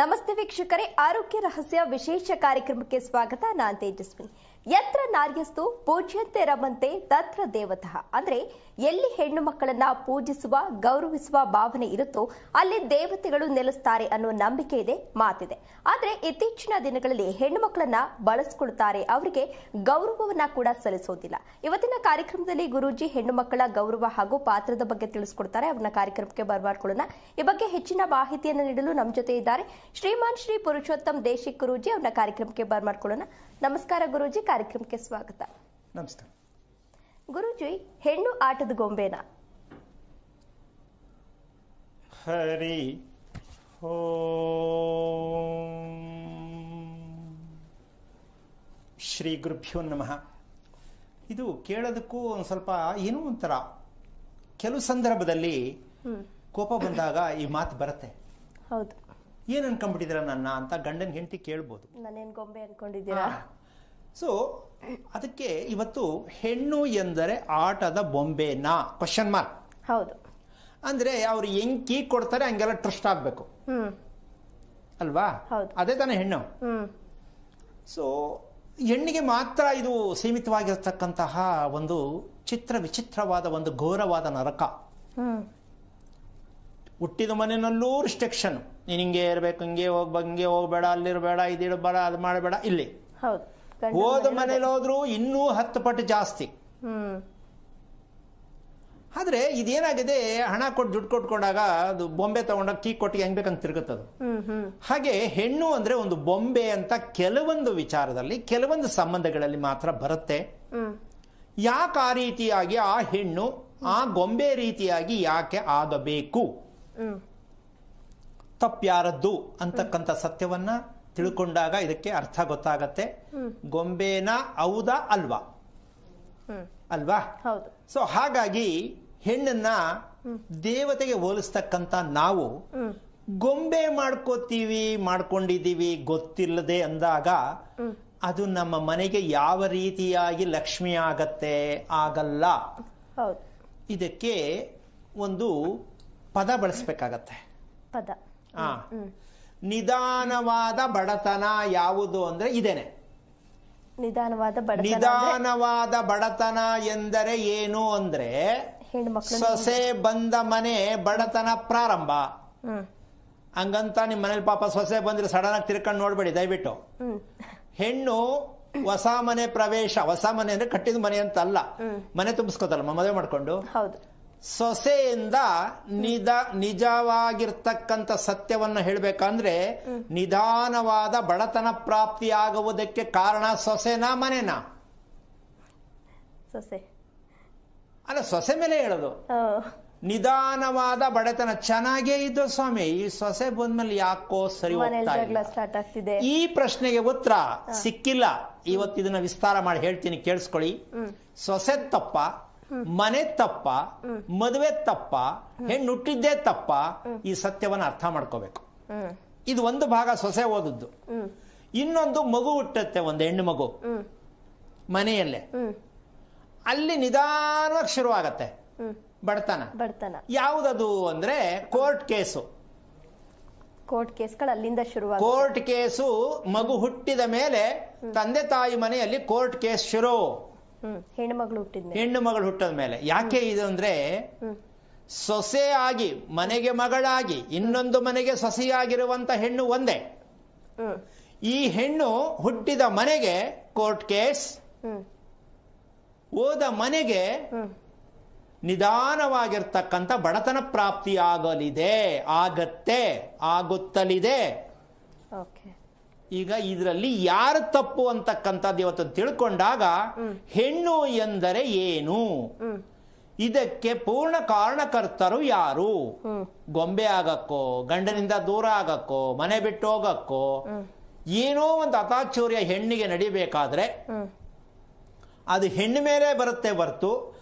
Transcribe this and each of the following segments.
ನಮಸ್ತೆ ವೀಕ್ಷಕರೇ, ಆರೋಗ್ಯ ರಹಸ್ಯ ವಿಶೇಷ ಕಾರ್ಯಕ್ರಮಕ್ಕೆ ಸ್ವಾಗತ. ನಾನು ತೇಜಸ್ವಿನಿ. ಯತ್ರ ನಾರ್ಯಸ್ತು ಪೂಜ್ಯಂತೆ ರಮಂತೆ ತತ್ರ ದೇವತಃ ಅಂದ್ರೆ ಎಲ್ಲಿ ಹೆಣ್ಣು ಮಕ್ಕಳನ್ನ ಪೂಜಿಸುವ ಗೌರವಿಸುವ ಭಾವನೆ ಇರುತ್ತೋ ಅಲ್ಲಿ ದೇವತೆಗಳು ನೆಲೆಸ್ತಾರೆ ಅನ್ನೋ ನಂಬಿಕೆ ಇದೆ, ಮಾತಿದೆ. ಆದ್ರೆ ಇತ್ತೀಚಿನ ದಿನಗಳಲ್ಲಿ ಹೆಣ್ಣು ಮಕ್ಕಳನ್ನ ಬಳಸ್ಕೊಳ್ತಾರೆ, ಅವರಿಗೆ ಗೌರವವನ್ನ ಕೂಡ ಸಲ್ಲಿಸೋದಿಲ್ಲ. ಇವತ್ತಿನ ಕಾರ್ಯಕ್ರಮದಲ್ಲಿ ಗುರೂಜಿ ಹೆಣ್ಣು ಮಕ್ಕಳ ಗೌರವ ಹಾಗೂ ಪಾತ್ರದ ಬಗ್ಗೆ ತಿಳಿಸ್ಕೊಡ್ತಾರೆ. ಅವ್ರನ್ನ ಕಾರ್ಯಕ್ರಮಕ್ಕೆ ಬರ್ಮಾಡ್ಕೊಳ್ಳೋಣ. ಈ ಬಗ್ಗೆ ಹೆಚ್ಚಿನ ಮಾಹಿತಿಯನ್ನು ನೀಡಲು ನಮ್ಮ ಜೊತೆ ಇದ್ದಾರೆ ಶ್ರೀಮಾನ್ ಶ್ರೀ ಪುರುಷೋತ್ತಮ್ ದೇಶಿಕ್ ಗುರೂಜಿ. ಅವ್ರನ್ನ ಕಾರ್ಯಕ್ರಮಕ್ಕೆ ಬರ್ಮಾಡ್ಕೊಳ್ಳೋಣ. ನಮಸ್ಕಾರ ಗುರೂಜಿ, ಕಾರ್ಯಕ್ರಮಕ್ಕೆ ಸ್ವಾಗತ. ನಮಸ್ಕಾರ ಗುರೂಜಿ, ಹೆಣ್ಣು ಆಟದ ಗೊಂಬೆನಾ? ಹರಿ ಓಂ ಶ್ರೀ ಗುರುಭ್ಯೋ ನಮಃ. ಇದು ಕೇಳೋದಕ್ಕೂ ಒಂದು ಸ್ವಲ್ಪ ಏನೋ ಒಂಥರ, ಕೆಲವು ಸಂದರ್ಭದಲ್ಲಿ ಕೋಪ ಬಂದಾಗ ಈ ಮಾತು ಬರುತ್ತೆ. ಹೌದು. ಏನ್ ಅನ್ಕೊಂಡ್ಬಿಟ್ಟಿದ್ದೀರ ನನ್ನ ಅಂತ ಗಂಡನ ಹೆಂಡತಿ ಕೇಳ್ಬೋದು. ನಾನೇನ್ ಗೊಂಬೆ ಅನ್ಕೊಂಡಿದ್ದೀರಾ? ಸೊ ಅದಕ್ಕೆ ಇವತ್ತು ಹೆಣ್ಣು ಎಂದರೆ ಆಟದ ಬೊಂಬೆನಾ ಕ್ವಶನ್ ಮಾರ್ಕ್. ಹೌದು. ಅಂದ್ರೆ ಅವ್ರು ಹೆಂಗ್ ಕೀ ಕೊಡ್ತಾರೆ ಹಂಗೆಲ್ಲ ಟ್ರಸ್ಟ್ ಆಗ್ಬೇಕು ಅಲ್ವಾ? ಅದೇ ತಾನೇ ಹೆಣ್ಣು. ಸೊ ಹೆಣ್ಣಿಗೆ ಮಾತ್ರ ಇದು ಸೀಮಿತವಾಗಿರತಕ್ಕಂತಹ ಒಂದು ವಿಚಿತ್ರವಾದ ಒಂದು ಘೋರವಾದ ನರಕ. ಹುಟ್ಟಿದ ಮನೆಯಲ್ಲೂ ರಿಸ್ಟ್ರಿಕ್ಷನ್, ನೀನ್ ಹಿಂಗೆ ಇರ್ಬೇಕು, ಹಿಂಗೆ ಹೋಗ್ಬೇಡ, ಅಲ್ಲಿರ್ಬೇಡ, ಇದಿಡಬೇಡ, ಅದು ಮಾಡಬೇಡ. ಇಲ್ಲಿ ಹೋದ ಮನೇಲಿ ಹೋದ್ರು ಇನ್ನೂ 10 ಪಟ್ಟು ಜಾಸ್ತಿ. ಆದ್ರೆ ಇದೇನಾಗಿದೆ, ಹಣ ಕೊಟ್ಟು ದುಡ್ಡು ಕೊಟ್ಕೊಂಡಾಗ ಅದು ಬೊಂಬೆ ತಗೊಂಡಾಗ ಕೀ ಕೊಟ್ಟಿಗೆ ಹೆಂಗ್ ಬೇಕಂತ ತಿರುಗುತ್ತದು. ಹಾಗೆ ಹೆಣ್ಣು ಅಂದ್ರೆ ಒಂದು ಬೊಂಬೆ ಅಂತ ಕೆಲವೊಂದು ವಿಚಾರದಲ್ಲಿ ಕೆಲವೊಂದು ಸಂಬಂಧಗಳಲ್ಲಿ ಮಾತ್ರ ಬರುತ್ತೆ. ಯಾಕೆ ಆ ರೀತಿಯಾಗಿ ಆ ಹೆಣ್ಣು ಆ ಗೊಂಬೆ ರೀತಿಯಾಗಿ ಯಾಕೆ ಆಗಬೇಕು, ತಪ್ಪ್ಯಾರದ್ದು ಅಂತಕ್ಕಂಥ ಸತ್ಯವನ್ನ ತಿಳ್ಕೊಂಡಾಗ ಇದಕ್ಕೆ ಅರ್ಥ ಗೊತ್ತಾಗತ್ತೆ. ಗೊಂಬೆನ ಹೌದಾ ಅಲ್ವಾ? ಅಲ್ವಾ? ಸೊ ಹಾಗಾಗಿ ಹೆಣ್ಣನ್ನ ದೇವತೆಗೆ ಹೋಲಿಸ್ತಕ್ಕಂಥ ನಾವು ಗೊಂಬೆ ಮಾಡ್ಕೊಂಡಿದ್ದೀವಿ ಗೊತ್ತಿಲ್ಲದೆ ಅಂದಾಗ ಅದು ನಮ್ಮ ಮನೆಗೆ ಯಾವ ರೀತಿಯಾಗಿ ಲಕ್ಷ್ಮಿ ಆಗತ್ತೆ? ಆಗಲ್ಲ. ಇದಕ್ಕೆ ಒಂದು ಪದ ಬಳಸಬೇಕಾಗತ್ತೆ. ಪದ ನಿಧಾನವಾದ ಬಡತನ ಯಾವುದು ಅಂದ್ರೆ ಇದೇನೆ. ನಿಧಾನವಾದ ಬಡತನ ಎಂದರೆ ಏನು ಅಂದ್ರೆ ಸೊಸೆ ಬಂದ ಮನೆ ಬಡತನ ಪ್ರಾರಂಭ. ಹಂಗಂತ ನಿಮ್ ಮನೇಲಿ ಪಾಪ ಸೊಸೆ ಬಂದ್ರೆ ಸಡನ್ ಆಗಿ ತಿರ್ಕೊಂಡು ನೋಡ್ಬೇಡಿ ದಯವಿಟ್ಟು. ಹೆಣ್ಣು ಹೊಸ ಮನೆ ಪ್ರವೇಶ, ಹೊಸ ಮನೆ ಅಂದ್ರೆ ಕಟ್ಟಿದ ಮನೆ ಅಂತ ಅಲ್ಲ, ಮನೆ ತುಂಬಿಸ್ಕೋತಲ್ಲ ಮದುವೆ ಮಾಡ್ಕೊಂಡು. ಸೊಸೆಯಿಂದ ನಿಜವಾಗಿರ್ತಕ್ಕಂಥ ಸತ್ಯವನ್ನ ಹೇಳ್ಬೇಕಂದ್ರೆ ನಿಧಾನವಾದ ಬಡತನ ಪ್ರಾಪ್ತಿಯಾಗುವುದಕ್ಕೆ ಕಾರಣ ಸೊಸೆನಾ ಮನೆನಾ? ಸೊಸೆ ಅಲ್ಲ, ಸೊಸೆ ಮೇಲೆ ಹೇಳೋದು. ನಿಧಾನವಾದ ಬಡತನ ಚೆನ್ನಾಗೇ ಇದ್ದು ಸ್ವಾಮಿ, ಈ ಸೊಸೆ ಬಂದ್ಮೇಲೆ ಯಾಕೋ ಸರಿ ಹೋಗ್ತಾ ಇಲ್ಲ. ಈ ಪ್ರಶ್ನೆಗೆ ಉತ್ತರ ಸಿಕ್ಕಿಲ್ಲ. ಇವತ್ತು ಇದನ್ನ ವಿಸ್ತಾರ ಮಾಡಿ ಹೇಳ್ತೀನಿ, ಕೇಳಿಸ್ಕೊಳ್ಳಿ. ಸೊಸೆ ತಪ್ಪ, ಮನೆ ತಪ್ಪ, ಮದುವೆ ತಪ್ಪ, ಹೆಣ್ಣು ಹುಟ್ಟಿದ್ದೇ ತಪ್ಪ, ಈ ಸತ್ಯವನ್ನ ಅರ್ಥ ಮಾಡ್ಕೋಬೇಕು. ಇದು ಒಂದು ಭಾಗ ಸೊಸೆ ಓದದ್ದು. ಇನ್ನೊಂದು ಮಗು ಹುಟ್ಟತ್ತೆ, ಒಂದು ಹೆಣ್ಣು ಮಗು ಮನೆಯಲ್ಲೇ, ಅಲ್ಲಿ ನಿಧಾನವಾಗಿ ಶುರು ಆಗತ್ತೆ ಬಡತನ. ಯಾವುದದು ಅಂದ್ರೆ ಕೋರ್ಟ್ ಕೇಸು. ಕೋರ್ಟ್ ಕೇಸು ಮಗು ಹುಟ್ಟಿದ ಮೇಲೆ ತಂದೆ ತಾಯಿ ಮನೆಯಲ್ಲಿ ಕೋರ್ಟ್ ಕೇಸ್ ಶುರು. ಹೆಣ್ಣು ಮಗಳು ಹುಟ್ಟಿದ ಮೇಲೆ. ಯಾಕೆ ಇದು ಅಂದ್ರೆ ಸೊಸೆ ಆಗಿ ಮನೆಗೆ ಮಗಳಾಗಿ ಇನ್ನೊಂದು ಮನೆಗೆ ಸೊಸೆಯಾಗಿರುವಂತ ಹೆಣ್ಣು ಒಂದೇ. ಈ ಹೆಣ್ಣು ಹುಟ್ಟಿದ ಮನೆಗೆ ಕೋರ್ಟ್ ಕೇಸ್, ಹೋದ ಮನೆಗೆ ನಿಧಾನವಾಗಿರ್ತಕ್ಕಂಥ ಬಡತನ ಪ್ರಾಪ್ತಿಯಾಗಲಿದೆ, ಆಗುತ್ತಲಿದೆ. ಈಗ ಇದರಲ್ಲಿ ಯಾರು ತಪ್ಪು ಅಂತಕ್ಕಂಥದ್ದು ಇವತ್ತು ತಿಳ್ಕೊಂಡಾಗ ಹೆಣ್ಣು ಎಂದರೆ ಏನು, ಇದಕ್ಕೆ ಪೂರ್ಣ ಕಾರಣಕರ್ತರು ಯಾರು? ಗೊಂಬೆ ಆಗಕ್ಕೋ, ಗಂಡನಿಂದ ದೂರ ಆಗಕ್ಕೋ, ಮನೆ ಬಿಟ್ಟು ಹೋಗಕ್ಕೋ, ಏನೋ ಒಂದು ಅತಾಚೂರ್ಯ ಹೆಣ್ಣಿಗೆ ನಡಿಬೇಕಾದ್ರೆ ಅದು ಹೆಣ್ಣು ಮೇಲೆ ಬರುತ್ತೆ ಹೊರತು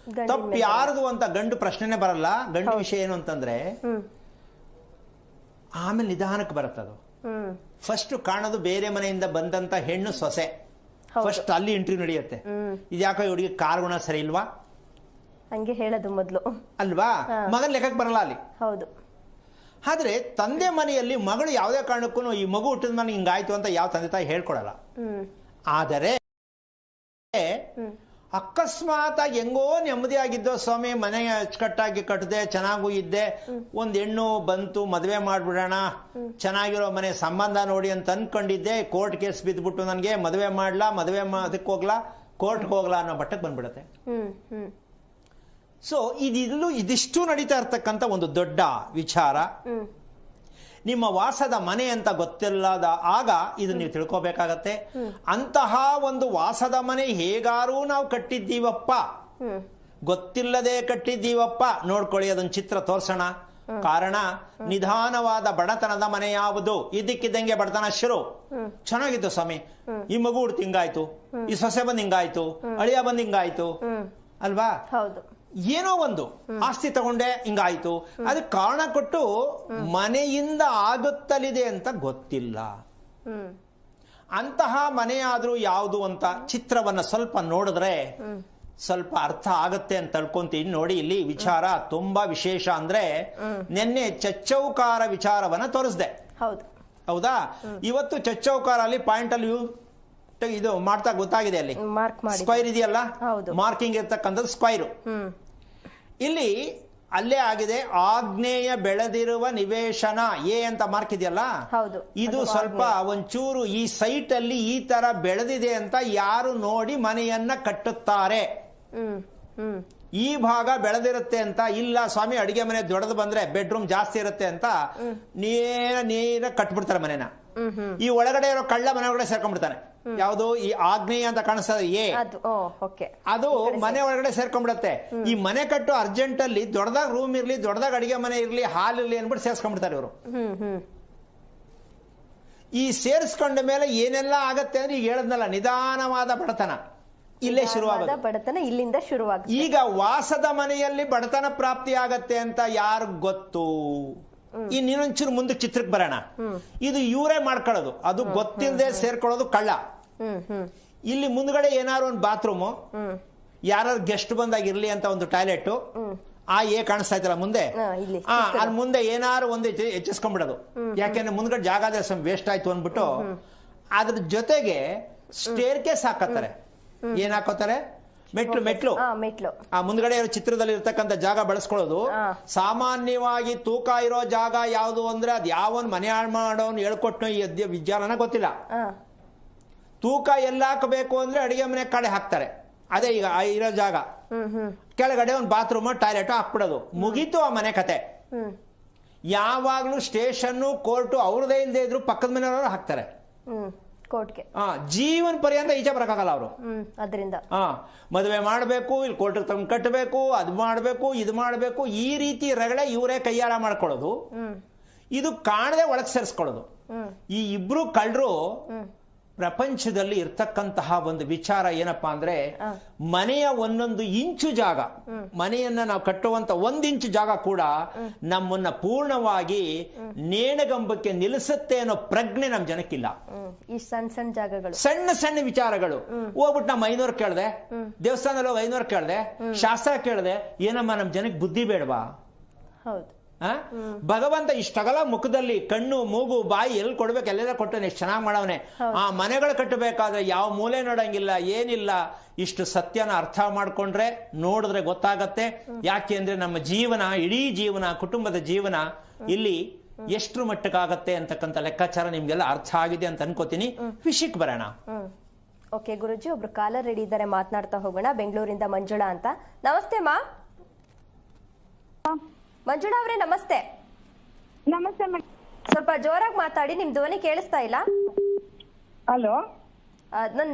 ತಪ್ಪು ಯಾರದು ಅಂತ ಗಂಡು ಪ್ರಶ್ನೆನೇ ಬರಲ್ಲ. ಗಂಡು ವಿಷಯ ಏನು ಅಂತಂದ್ರೆ ಆಮೇಲೆ ನಿಧಾನಕ್ಕೆ ಬರುತ್ತದು. ಫಸ್ಟ್ ಕಾಣೋದು ಬೇರೆ ಮನೆಯಿಂದ ಬಂದಂತ ಹೆಣ್ಣು ಸೊಸೆ, ಫಸ್ಟ್ ಅಲ್ಲಿ ಇಂಟರ್ವ್ಯೂ ನಡೆಯುತ್ತೆ. ಇದ್ಯಾಕೋ ಇವಳಿಗೆ ಕಾರುಗುಣ ಸರಿ ಇಲ್ವಾ ಹಂಗೆ ಹೇಳೋದು ಮೊದಲು ಅಲ್ವಾ? ಮಗನ್ ಲೆಕ್ಕಕ್ಕೆ ಬರಲ್ಲ ಅಲ್ಲಿ. ಹೌದು. ಆದ್ರೆ ತಂದೆ ಮನೆಯಲ್ಲಿ ಮಗಳು ಯಾವುದೇ ಕಾರಣಕ್ಕೂ ಈ ಮಗು ಹುಟ್ಟಿದ ಮನೆ ಹಿಂಗಾಯ್ತು ಅಂತ ಯಾವ ತಂದೆ ತಾಯಿ ಹೇಳ್ಕೊಡಲ್ಲ. ಆದರೆ ಅಕಸ್ಮಾತ್ ಹೆಂಗೋ ನೆಮ್ಮದಿಯಾಗಿದ್ದೋ ಸ್ವಾಮಿ, ಮನೆ ಅಚ್ಚುಕಟ್ಟಾಗಿ ಕಟ್ಟದೆ ಚೆನ್ನಾಗೂ ಇದ್ದೆ, ಒಂದ್ ಹೆಣ್ಣು ಬಂತು ಮದುವೆ ಮಾಡ್ಬಿಡೋಣ, ಚೆನ್ನಾಗಿರೋ ಮನೆ ಸಂಬಂಧ ನೋಡಿ ಅಂತ ಅನ್ಕೊಂಡಿದ್ದೆ, ಕೋರ್ಟ್ ಕೇಸ್ ಬಿದ್ದ್ಬಿಟ್ಟು ನನಗೆ ಮದುವೆ ಮಾಡ್ಲಾ, ಅದಕ್ಕೆ ಹೋಗ್ಲಾ, ಕೋರ್ಟ್ಗೆ ಹೋಗ್ಲಾ ಅನ್ನೋ ಮಟ್ಟಕ್ಕೆ ಬಂದ್ಬಿಡತ್ತೆ. ಸೊ ಇದಿಷ್ಟು ನಡೀತಾ ಇರ್ತಕ್ಕಂಥ ಒಂದು ದೊಡ್ಡ ವಿಚಾರ. ನಿಮ್ಮ ವಾಸದ ಮನೆ ಅಂತ ಗೊತ್ತಿಲ್ಲದ ಆಗ ಇದು ನೀವು ತಿಳ್ಕೋಬೇಕಾಗತ್ತೆ. ಅಂತಹ ಒಂದು ವಾಸದ ಮನೆ ಹೇಗಾರೂ ನಾವು ಕಟ್ಟಿದ್ದೀವಪ್ಪ, ಗೊತ್ತಿಲ್ಲದೆ ಕಟ್ಟಿದ್ದೀವಪ್ಪ, ನೋಡ್ಕೊಳ್ಳಿ, ಅದೊಂದು ಚಿತ್ರ ತೋರ್ಸೋಣ. ಕಾರಣ ನಿಧಾನವಾದ ಬಡತನದ ಮನೆ ಯಾವುದು, ಇದಕ್ಕಿದ್ದಂಗೆ ಬಡತನ ಶುರು. ಚೆನ್ನಾಗಿತ್ತು ಸ್ವಾಮಿ, ಈ ಮಗು ಹುಡ್ತು ಹಿಂಗಾಯ್ತು, ಈ ಸೊಸೆ ಬಂದ್ ಹಿಂಗಾಯ್ತು, ಅಳಿಯ ಬಂದ್ ಹಿಂಗಾಯ್ತು ಅಲ್ವಾ, ಹೌದು, ಏನೋ ಒಂದು ಆಸ್ತಿ ತಗೊಂಡೆ ಹಿಂಗಾಯ್ತು, ಅದಕ್ಕೆ ಕಾರಣ ಕೊಟ್ಟು ಮನೆಯಿಂದ ಆಗುತ್ತಲಿದೆ ಅಂತ ಗೊತ್ತಿಲ್ಲ. ಅಂತಹ ಮನೆಯಾದ್ರೂ ಯಾವುದು ಅಂತ ಚಿತ್ರವನ್ನ ಸ್ವಲ್ಪ ನೋಡಿದ್ರೆ ಸ್ವಲ್ಪ ಅರ್ಥ ಆಗತ್ತೆ ಅಂತ ತಿಳ್ಕೊಂತೀನಿ. ನೋಡಿ, ಇಲ್ಲಿ ವಿಚಾರ ತುಂಬಾ ವಿಶೇಷ. ಅಂದ್ರೆ ನಿನ್ನೆ ಚಚ್ಚೌಕಾರ ವಿಚಾರವನ್ನ ತೋರಿಸ್ದೆ, ಹೌದಾ? ಇವತ್ತು ಚಚ್ಚೌಕಾರ ಅಲ್ಲಿ ಪಾಯಿಂಟ್ ಅಲ್ಲಿ ಇದು ಮಾಡ್ತಾ ಗೊತ್ತಾಗಿದೆ, ಅಲ್ಲಿ ಸ್ಕ್ವೈರ್ ಇದೆಯಲ್ಲ, ಮಾರ್ಕಿಂಗ್ ಇರ್ತಕ್ಕಂಥದ್ದು ಸ್ಕ್ವೈರ್. ಇಲ್ಲಿ ಅಲ್ಲೇ ಆಗಿದೆ, ಆಗ್ನೇಯ ಬೆಳೆದಿರುವ ನಿವೇಶನ ಎ ಅಂತ ಮಾರ್ಕ್ ಇದೆಯಲ್ಲ, ಇದು ಸ್ವಲ್ಪ ಒಂಚೂರು ಈ ಸೈಟ್ ಅಲ್ಲಿ ಈ ತರ ಬೆಳೆದಿದೆ ಅಂತ ಯಾರು ನೋಡಿ ಮನೆಯನ್ನ ಕಟ್ಟುತ್ತಾರೆ. ಈ ಭಾಗ ಬೆಳೆದಿರುತ್ತೆ ಅಂತ ಇಲ್ಲ ಸ್ವಾಮಿ, ಅಡಿಗೆ ಮನೆ ದೊಡ್ಡದು ಬಂದ್ರೆ ಬೆಡ್ರೂಮ್ ಜಾಸ್ತಿ ಇರುತ್ತೆ ಅಂತ ನೇರ ಕಟ್ಬಿಡ್ತಾರೆ ಮನೆನ. ಈ ಒಳಗಡೆ ಇರೋ ಕಳ್ಳ ಮನೆ ಒಳಗಡೆ ಸೇರ್ಕೊಂಡ್ಬಿಡ್ತಾನೆ. ಯಾವುದು ಈ ಆಗ್ನೇಯ ಅಂತ ಕಾಣಿಸ್ತದೆ ಎ, ಅದು ಮನೆ ಒಳಗಡೆ ಸೇರ್ಕೊಂಡ್ಬಿಡತ್ತೆ. ಈ ಮನೆ ಕಟ್ಟು ಅರ್ಜೆಂಟ್ ಅಲ್ಲಿ ದೊಡ್ಡದಾಗ ರೂಮ್ ಇರ್ಲಿ, ದೊಡ್ಡದಾಗ ಅಡಿಗೆ ಮನೆ ಇರ್ಲಿ, ಹಾಲ್ ಇರ್ಲಿ ಅನ್ಬಿಟ್ಟು ಸೇರ್ಸ್ಕೊಂಡ್ಬಿಡ್ತಾರೆ ಇವರು. ಈ ಸೇರಿಸ್ಕೊಂಡ ಮೇಲೆ ಏನೆಲ್ಲ ಆಗತ್ತೆ ಅಂದ್ರೆ ಈಗ ಹೇಳದ್ನಲ್ಲ, ನಿಧಾನವಾದ ಬಡತನ ಇಲ್ಲೇ ಶುರುವಾಗುತ್ತೆ. ಬಡತನ ಇಲ್ಲಿಂದ ಶುರುವಾಗುತ್ತೆ. ಈಗ ವಾಸದ ಮನೆಯಲ್ಲಿ ಬಡತನ ಪ್ರಾಪ್ತಿ ಆಗತ್ತೆ ಅಂತ ಯಾರು ಗೊತ್ತು? ಇನ್ನೊಂಚೂರು ಮುಂದೆ ಚಿತ್ರಕ್ಕೆ ಬರೋಣ. ಇದು ಇವರೇ ಮಾಡ್ಕೊಳ್ಳೋದು, ಅದು ಗೊತ್ತಿಲ್ಲದೆ ಸೇರ್ಕೊಳ್ಳೋದು ಕಳ್ಳ. ಇಲ್ಲಿ ಮುಂದ್ಗಡೆ ಏನಾರು ಒಂದು ಬಾತ್ರೂಮು, ಯಾರು ಗೆಸ್ಟ್ ಬಂದಾಗ ಇರ್ಲಿ ಅಂತ ಒಂದು ಟಾಯ್ಲೆಟ್, ಆ ಎ ಕಾಣಿಸ್ತಾ ಇತ್ತಲ್ಲ ಮುಂದೆ, ಅದ್ ಮುಂದೆ ಏನಾರು ಒಂದು ಹೆಚ್ಚಿಸ್ಕೊಂಡ್ಬಿಡೋದು. ಯಾಕೆಂದ್ರೆ ಮುಂದ್ಗಡೆ ಜಾಗ ವೇಸ್ಟ್ ಆಯ್ತು ಅಂದ್ಬಿಟ್ಟು ಅದ್ರ ಜೊತೆಗೆ ಸ್ಟೇರ್ ಕೇಸ್ ಹಾಕತ್ತಾರೆ. ಏನ್ ಹಾಕೋತಾರೆ? ಮೆಟ್ಲು. ಆ ಮುಂದ್ಗಡೆ ಇರೋ ಚಿತ್ರದಲ್ಲಿ ಇರ್ತಕ್ಕಂಥ ಜಾಗ ಬಳಸ್ಕೊಳ್ಳೋದು. ಸಾಮಾನ್ಯವಾಗಿ ತೂಕ ಇರೋ ಜಾಗ ಯಾವುದು ಅಂದ್ರೆ ಅದ್ ಯಾವನ್ ಮನೆ ಹಾಳು ಮಾಡೋನ್ ಹೇಳ್ಕೊಟ್ನೋ ಈ ವಿಚಾರನ ಗೊತ್ತಿಲ್ಲ. ತೂಕ ಎಲ್ಲ ಹಾಕಬೇಕು ಅಂದ್ರೆ ಅಡಿಗೆ ಮನೆ ಕಡೆ ಹಾಕ್ತಾರೆ. ಅದೇ ಈಗ ಇರೋ ಜಾಗ ಕೆಳಗಡೆ ಒಂದು ಬಾತ್ರೂಮ್ ಟಾಯ್ಲೆಟ್ ಹಾಕ್ಬಿಡೋದು, ಮುಗೀತು ಆ ಮನೆ ಕತೆ. ಯಾವಾಗ್ಲೂ ಸ್ಟೇಷನ್ ಕೋರ್ಟು ಅವ್ರದೇ ಇಲ್ಲದೆ ಇದ್ರು ಪಕ್ಕದ ಮನೆಯವರು ಹಾಕ್ತಾರೆ. ಜೀವನ ಪರ್ಯಂತ ಈಚೆ ಬರಕ್ಕಾಗಲ್ಲ ಅವರು. ಅದರಿಂದ ಮದುವೆ ಮಾಡಬೇಕು, ಇಲ್ಲಿ ಕೋರ್ಟ್ ತಂದು ಕಟ್ಟಬೇಕು, ಅದು ಮಾಡಬೇಕು, ಇದು ಮಾಡಬೇಕು, ಈ ರೀತಿ ರಗಳೆ ಇವರೇ ಕೈಯಾರ ಮಾಡ್ಕೊಳ್ಳೋದು. ಇದು ಕಾಣದೆ ಒಳಗೆ ಸೇರಿಸ್ಕೊಳ್ಳೋದು. ಈ ಇಬ್ರು ಕಳ್ಳರು ಪ್ರಪಂಚದಲ್ಲಿ ಇರ್ತಕ್ಕಂತಹ ಒಂದು ವಿಚಾರ ಏನಪ್ಪಾ ಅಂದ್ರೆ, ಮನೆಯ ಒಂದೊಂದು ಇಂಚು ಜಾಗ, ಮನೆಯನ್ನ ನಾವು ಕಟ್ಟುವಂತ 1 ಇಂಚು ಜಾಗ ಕೂಡ ನಮ್ಮನ್ನ ಪೂರ್ಣವಾಗಿ ನೇಣಗಂಬಕ್ಕೆ ನಿಲ್ಲಿಸುತ್ತೆ ಅನ್ನೋ ಪ್ರಜ್ಞೆ ನಮ್ ಜನಕ್ಕಿಲ್ಲ. ಈ ಸಣ್ಣ ಜಾಗಗಳು, ಸಣ್ಣ ವಿಚಾರಗಳು ಹೋಗ್ಬಿಟ್ಟು ನಮ್ಮ 500 ಕೇಳ್ದೆ, ದೇವಸ್ಥಾನದಲ್ಲಿ ಹೋಗಿ 500 ಕೇಳ್ದೆ, ಶಾಸ್ತ್ರ ಕೇಳ್ದೆ, ಏನಮ್ಮ ನಮ್ ಜನಕ್ಕೆ ಬುದ್ಧಿ ಬೇಡವಾ? ಹೌದು, ಭಗವಂತ ಇಷ್ಟಗಲ ಮುಖದಲ್ಲಿ ಕಣ್ಣು ಮೂಗು ಬಾಯಿ ಎಲ್ಲಿ ಕೊಡ್ಬೇಕು ಎಲ್ಲೆಲ್ಲ ಕೊಟ್ಟವನೆ, ಎಷ್ಟು ಚೆನ್ನಾಗಿ ಮಾಡವನೆ. ಆ ಮನೆಗಳು ಕಟ್ಟಬೇಕಾದ್ರೆ ಯಾವ ಮೂಲೆ ನೋಡಂಗಿಲ್ಲ, ಏನಿಲ್ಲ. ಇಷ್ಟು ಸತ್ಯನ ಅರ್ಥ ಮಾಡ್ಕೊಂಡ್ರೆ ನೋಡಿದ್ರೆ ಗೊತ್ತಾಗತ್ತೆ. ಯಾಕೆ ಅಂದ್ರೆ ನಮ್ಮ ಜೀವನ, ಇಡೀ ಜೀವನ, ಕುಟುಂಬದ ಜೀವನ ಇಲ್ಲಿ ಎಷ್ಟ್ರ ಮಟ್ಟಕ್ಕಾಗತ್ತೆ ಅಂತಕ್ಕಂಥ ಲೆಕ್ಕಾಚಾರ ನಿಮ್ಗೆಲ್ಲ ಅರ್ಥ ಆಗಿದೆ ಅಂತ ಅನ್ಕೋತೀನಿ. ವಿಷಯಕ್ಕೆ ಬರೋಣ. ಓಕೆ ಗುರುಜಿ, ಒಬ್ರು ಕಾಲರ್ ರೆಡಿ ಇದ್ದಾರೆ, ಮಾತನಾಡ್ತಾ ಹೋಗೋಣ. ಬೆಂಗಳೂರಿಂದ ಮಂಜುಳಾ ಅಂತ. ನಮಸ್ತೆ ಮಾ. ಮಂಜುಳಾ ಅವರೇ ನಮಸ್ತೆ. ನಮಸ್ತೆ. ಸ್ವಲ್ಪ ಜೋರಾಗಿ ಮಾತಾಡಿ, ನಿಮ್ ಧ್ವನಿ ಕೇಳಿಸ್ತಾ ಇಲ್ಲ. ಹಲೋ,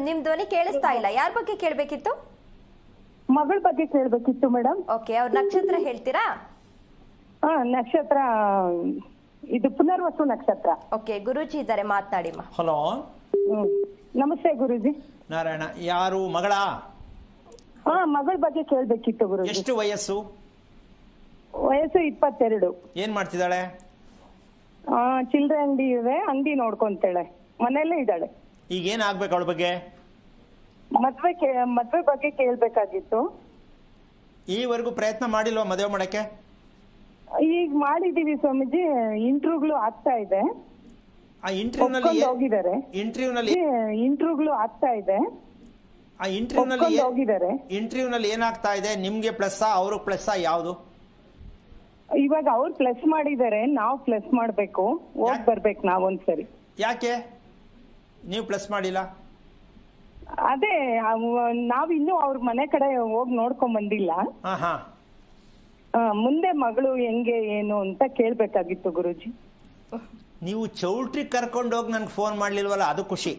ನಿಮ್ ಧ್ವನಿ ಕೇಳಿಸ್ತಾ ಇಲ್ಲ. ಯಾರ ಬಗ್ಗೆ ಕೇಳ್ಬೇಕಿತ್ತು? ಮಗಳ ಬಗ್ಗೆ ಕೇಳ್ಬೇಕಿತ್ತು ಮೇಡಮ್. ಓಕೆ, ಅವ್ರ ನಕ್ಷತ್ರ ಹೇಳ್ತೀರಾ? ನಕ್ಷತ್ರ ಇದು ಪುನರ್ವಸು ನಕ್ಷತ್ರ. ಓಕೆ, ಗುರೂಜಿ ಇದ್ದಾರೆ, ಮಾತನಾಡಿ. ಹಲೋ, ನಮಸ್ತೆ ಗುರೂಜಿ. ನಾರಾಯಣ. ಯಾರು ಮಗಳ? ಮಗಳ ಬಗ್ಗೆ ಕೇಳ್ಬೇಕಿತ್ತು ಗುರೂಜಿ. ಎಷ್ಟು ವಯಸ್ಸು? ವಯಸ್ಸು 22. ಏನ್ ಮಾಡ್ತಿದ್ದಾಳೆ? ಚಿಲ್ಲರೆ ಅಂಗಡಿ ಇದೆ, ಅಂಗಡಿ ನೋಡ್ಕೊಂತಾಳೆ, ಮನೆಯಲ್ಲೇ ಇದ್ದಾಳೆ. ಈಗ ಏನ್ ಆಗ್ಬೇಕು ಅವಳ ಬಗ್ಗೆ? ಮದ್ವೆ ಬಗ್ಗೆ ಕೇಳ್ಬೇಕಾಗಿತ್ತು. ಈವರೆಗೂ ಪ್ರಯತ್ನ ಮಾಡಿಲ್ವಾ ಮದುವೆ ಮಾಡಕ್ಕೆ? ಈಗ ಮಾಡಿದೀವಿ ಸ್ವಾಮೀಜಿ, ಇಂಟರ್ವ್ಯೂಗಳು ಆಗ್ತಾ ಇದೆ. ಆ ಇಂಟರ್ವ್ಯೂನಲ್ಲಿ ಹೋಗಿದ್ದಾರೆ. ಇಂಟರ್ವ್ಯೂಗಳು ಆಗ್ತಾ ಇದೆ. ಆ ಇಂಟರ್ವ್ಯೂನಲ್ಲಿ ಹೋಗಿದ್ದಾರೆ. ಇಂಟರ್ವ್ಯೂನಲ್ಲಿ ಏನಾಗ್ತಾ ಇದೆ? ನಿಮ್ಗೆ ಪ್ಲಸ್ ಅವ್ರಿಗೆ ಪ್ಲಸ್ ಯಾವುದು? ಇವಾಗ ಅವ್ರು ಪ್ಲಸ್ ಮಾಡಿದ್ದಾರೆ, ನಾವು ಪ್ಲಸ್ ಮಾಡ್ಬೇಕು, ಹೋಗ್ ಬರ್ಬೇಕು ನಾವೊಂದ್ಸರಿ. ಯಾಕೆ ನೀವು ಪ್ಲಸ್ ಮಾಡಿಲ್ಲ? ಅದೇ ನಾವಿನ್ನೂ ಅವ್ರ ಮನೆ ಕಡೆ ಹೋಗಿ ನೋಡ್ಕೊಂಡ್ ಬಂದಿಲ್ಲ. ಮುಂದೆ ಮಗಳು ಹೆಂಗೆ ಏನು ಅಂತ ಕೇಳ್ಬೇಕಾಗಿತ್ತು ಗುರುಜಿ. ನೀವು ಚೌಲ್ಟ್ರಿ ಕರ್ಕೊಂಡು ಹೋಗಿ ನನ್ಗೆ ಫೋನ್ ಮಾಡ್ಲಿಲ್ವಲ್ಲ, ಅದು ಖುಷಿ.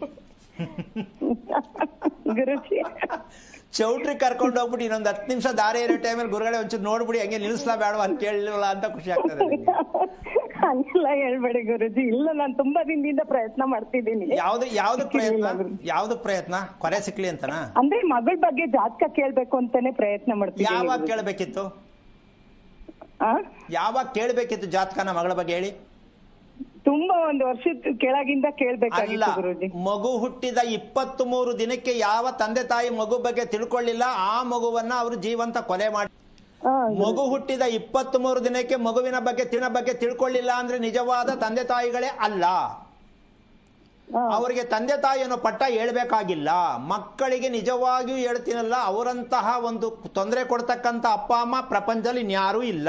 ಗುರುಜಿ ಚೌಟ್ರಿ ಕರ್ಕೊಂಡು ಹೋಗ್ಬಿಟ್ಟು ಇನ್ನೊಂದು 10 ನಿಮಿಷ ದಾರಿ ಇರೋ ಟೈಮಲ್ಲಿ ಗುರುಗಳೇ ಒಂಚೂರು ನೋಡ್ಬಿಡಿ ಹಂಗೆ ನಿಲ್ಲಿಸ್ಲಾ ಬೇಡವಾ ಅಂತ ಕೇಳಲಿಲ್ಲ ಅಂತ ಖುಷಿ ಆಗ್ತದೆ. ಹಂಗೆಲ್ಲ ಹೇಳ್ಬೇಡಿ ಗುರುಜಿ. ಇಲ್ಲ, ನಾನು ತುಂಬಾ ದಿನದಿಂದ ಪ್ರಯತ್ನ ಮಾಡ್ತಿದ್ದೀನಿ. ಯಾವ್ದು ಪ್ರಯತ್ನ? ಕೊರೆ ಸಿಕ್ಲಿ ಅಂತನಾ? ಅಂದ್ರೆ ಮಗಳ ಬಗ್ಗೆ ಜಾತಕ ಕೇಳ್ಬೇಕು ಅಂತಾನೆ ಪ್ರಯತ್ನ ಮಾಡ್ತೀನಿ. ಯಾವಾಗ ಕೇಳ್ಬೇಕಿತ್ತು? ಯಾವಾಗ ಕೇಳ್ಬೇಕಿತ್ತು ಜಾತಕನ ಮಗಳ ಬಗ್ಗೆ ಹೇಳಿ? ತುಂಬಾ ಒಂದು ವರ್ಷದ ಕೆಳಗಿಂದ ಕೇಳ್ಬೇಕಾಗಿತ್ತು ಗುರುಜಿ. ಮಗು ಹುಟ್ಟಿದ 23 ದಿನಕ್ಕೆ ಯಾವ ತಂದೆ ತಾಯಿ ಮಗು ಬಗ್ಗೆ ತಿಳ್ಕೊಳ್ಳಿಲ್ಲ, ಆ ಮಗುವನ್ನ ಅವರು ಜೀವಂತ ಕೊಲೆ ಮಾಡಿ. ಮಗು ಹುಟ್ಟಿದ 23 ದಿನಕ್ಕೆ ಮಗುವಿನ ಬಗ್ಗೆ ತಿಳ್ಕೊಳ್ಳಿಲ್ಲ ಅಂದ್ರೆ ನಿಜವಾದ ತಂದೆ ತಾಯಿಗಳೇ ಅಲ್ಲ. ಅವರಿಗೆ ತಂದೆ ತಾಯಿ ಅನ್ನೋ ಪಟ್ಟ ಹೇಳ್ಬೇಕಾಗಿಲ್ಲ. ಮಕ್ಕಳಿಗೆ ನಿಜವಾಗಿಯೂ ಹೇಳ್ತೀನಲ್ಲ, ಅವರಂತಹ ಒಂದು ತೊಂದರೆ ಕೊಡ್ತಕ್ಕಂಥ ಅಪ್ಪ ಅಮ್ಮ ಪ್ರಪಂಚದಲ್ಲಿ ಇನ್ಯಾರೂ ಇಲ್ಲ.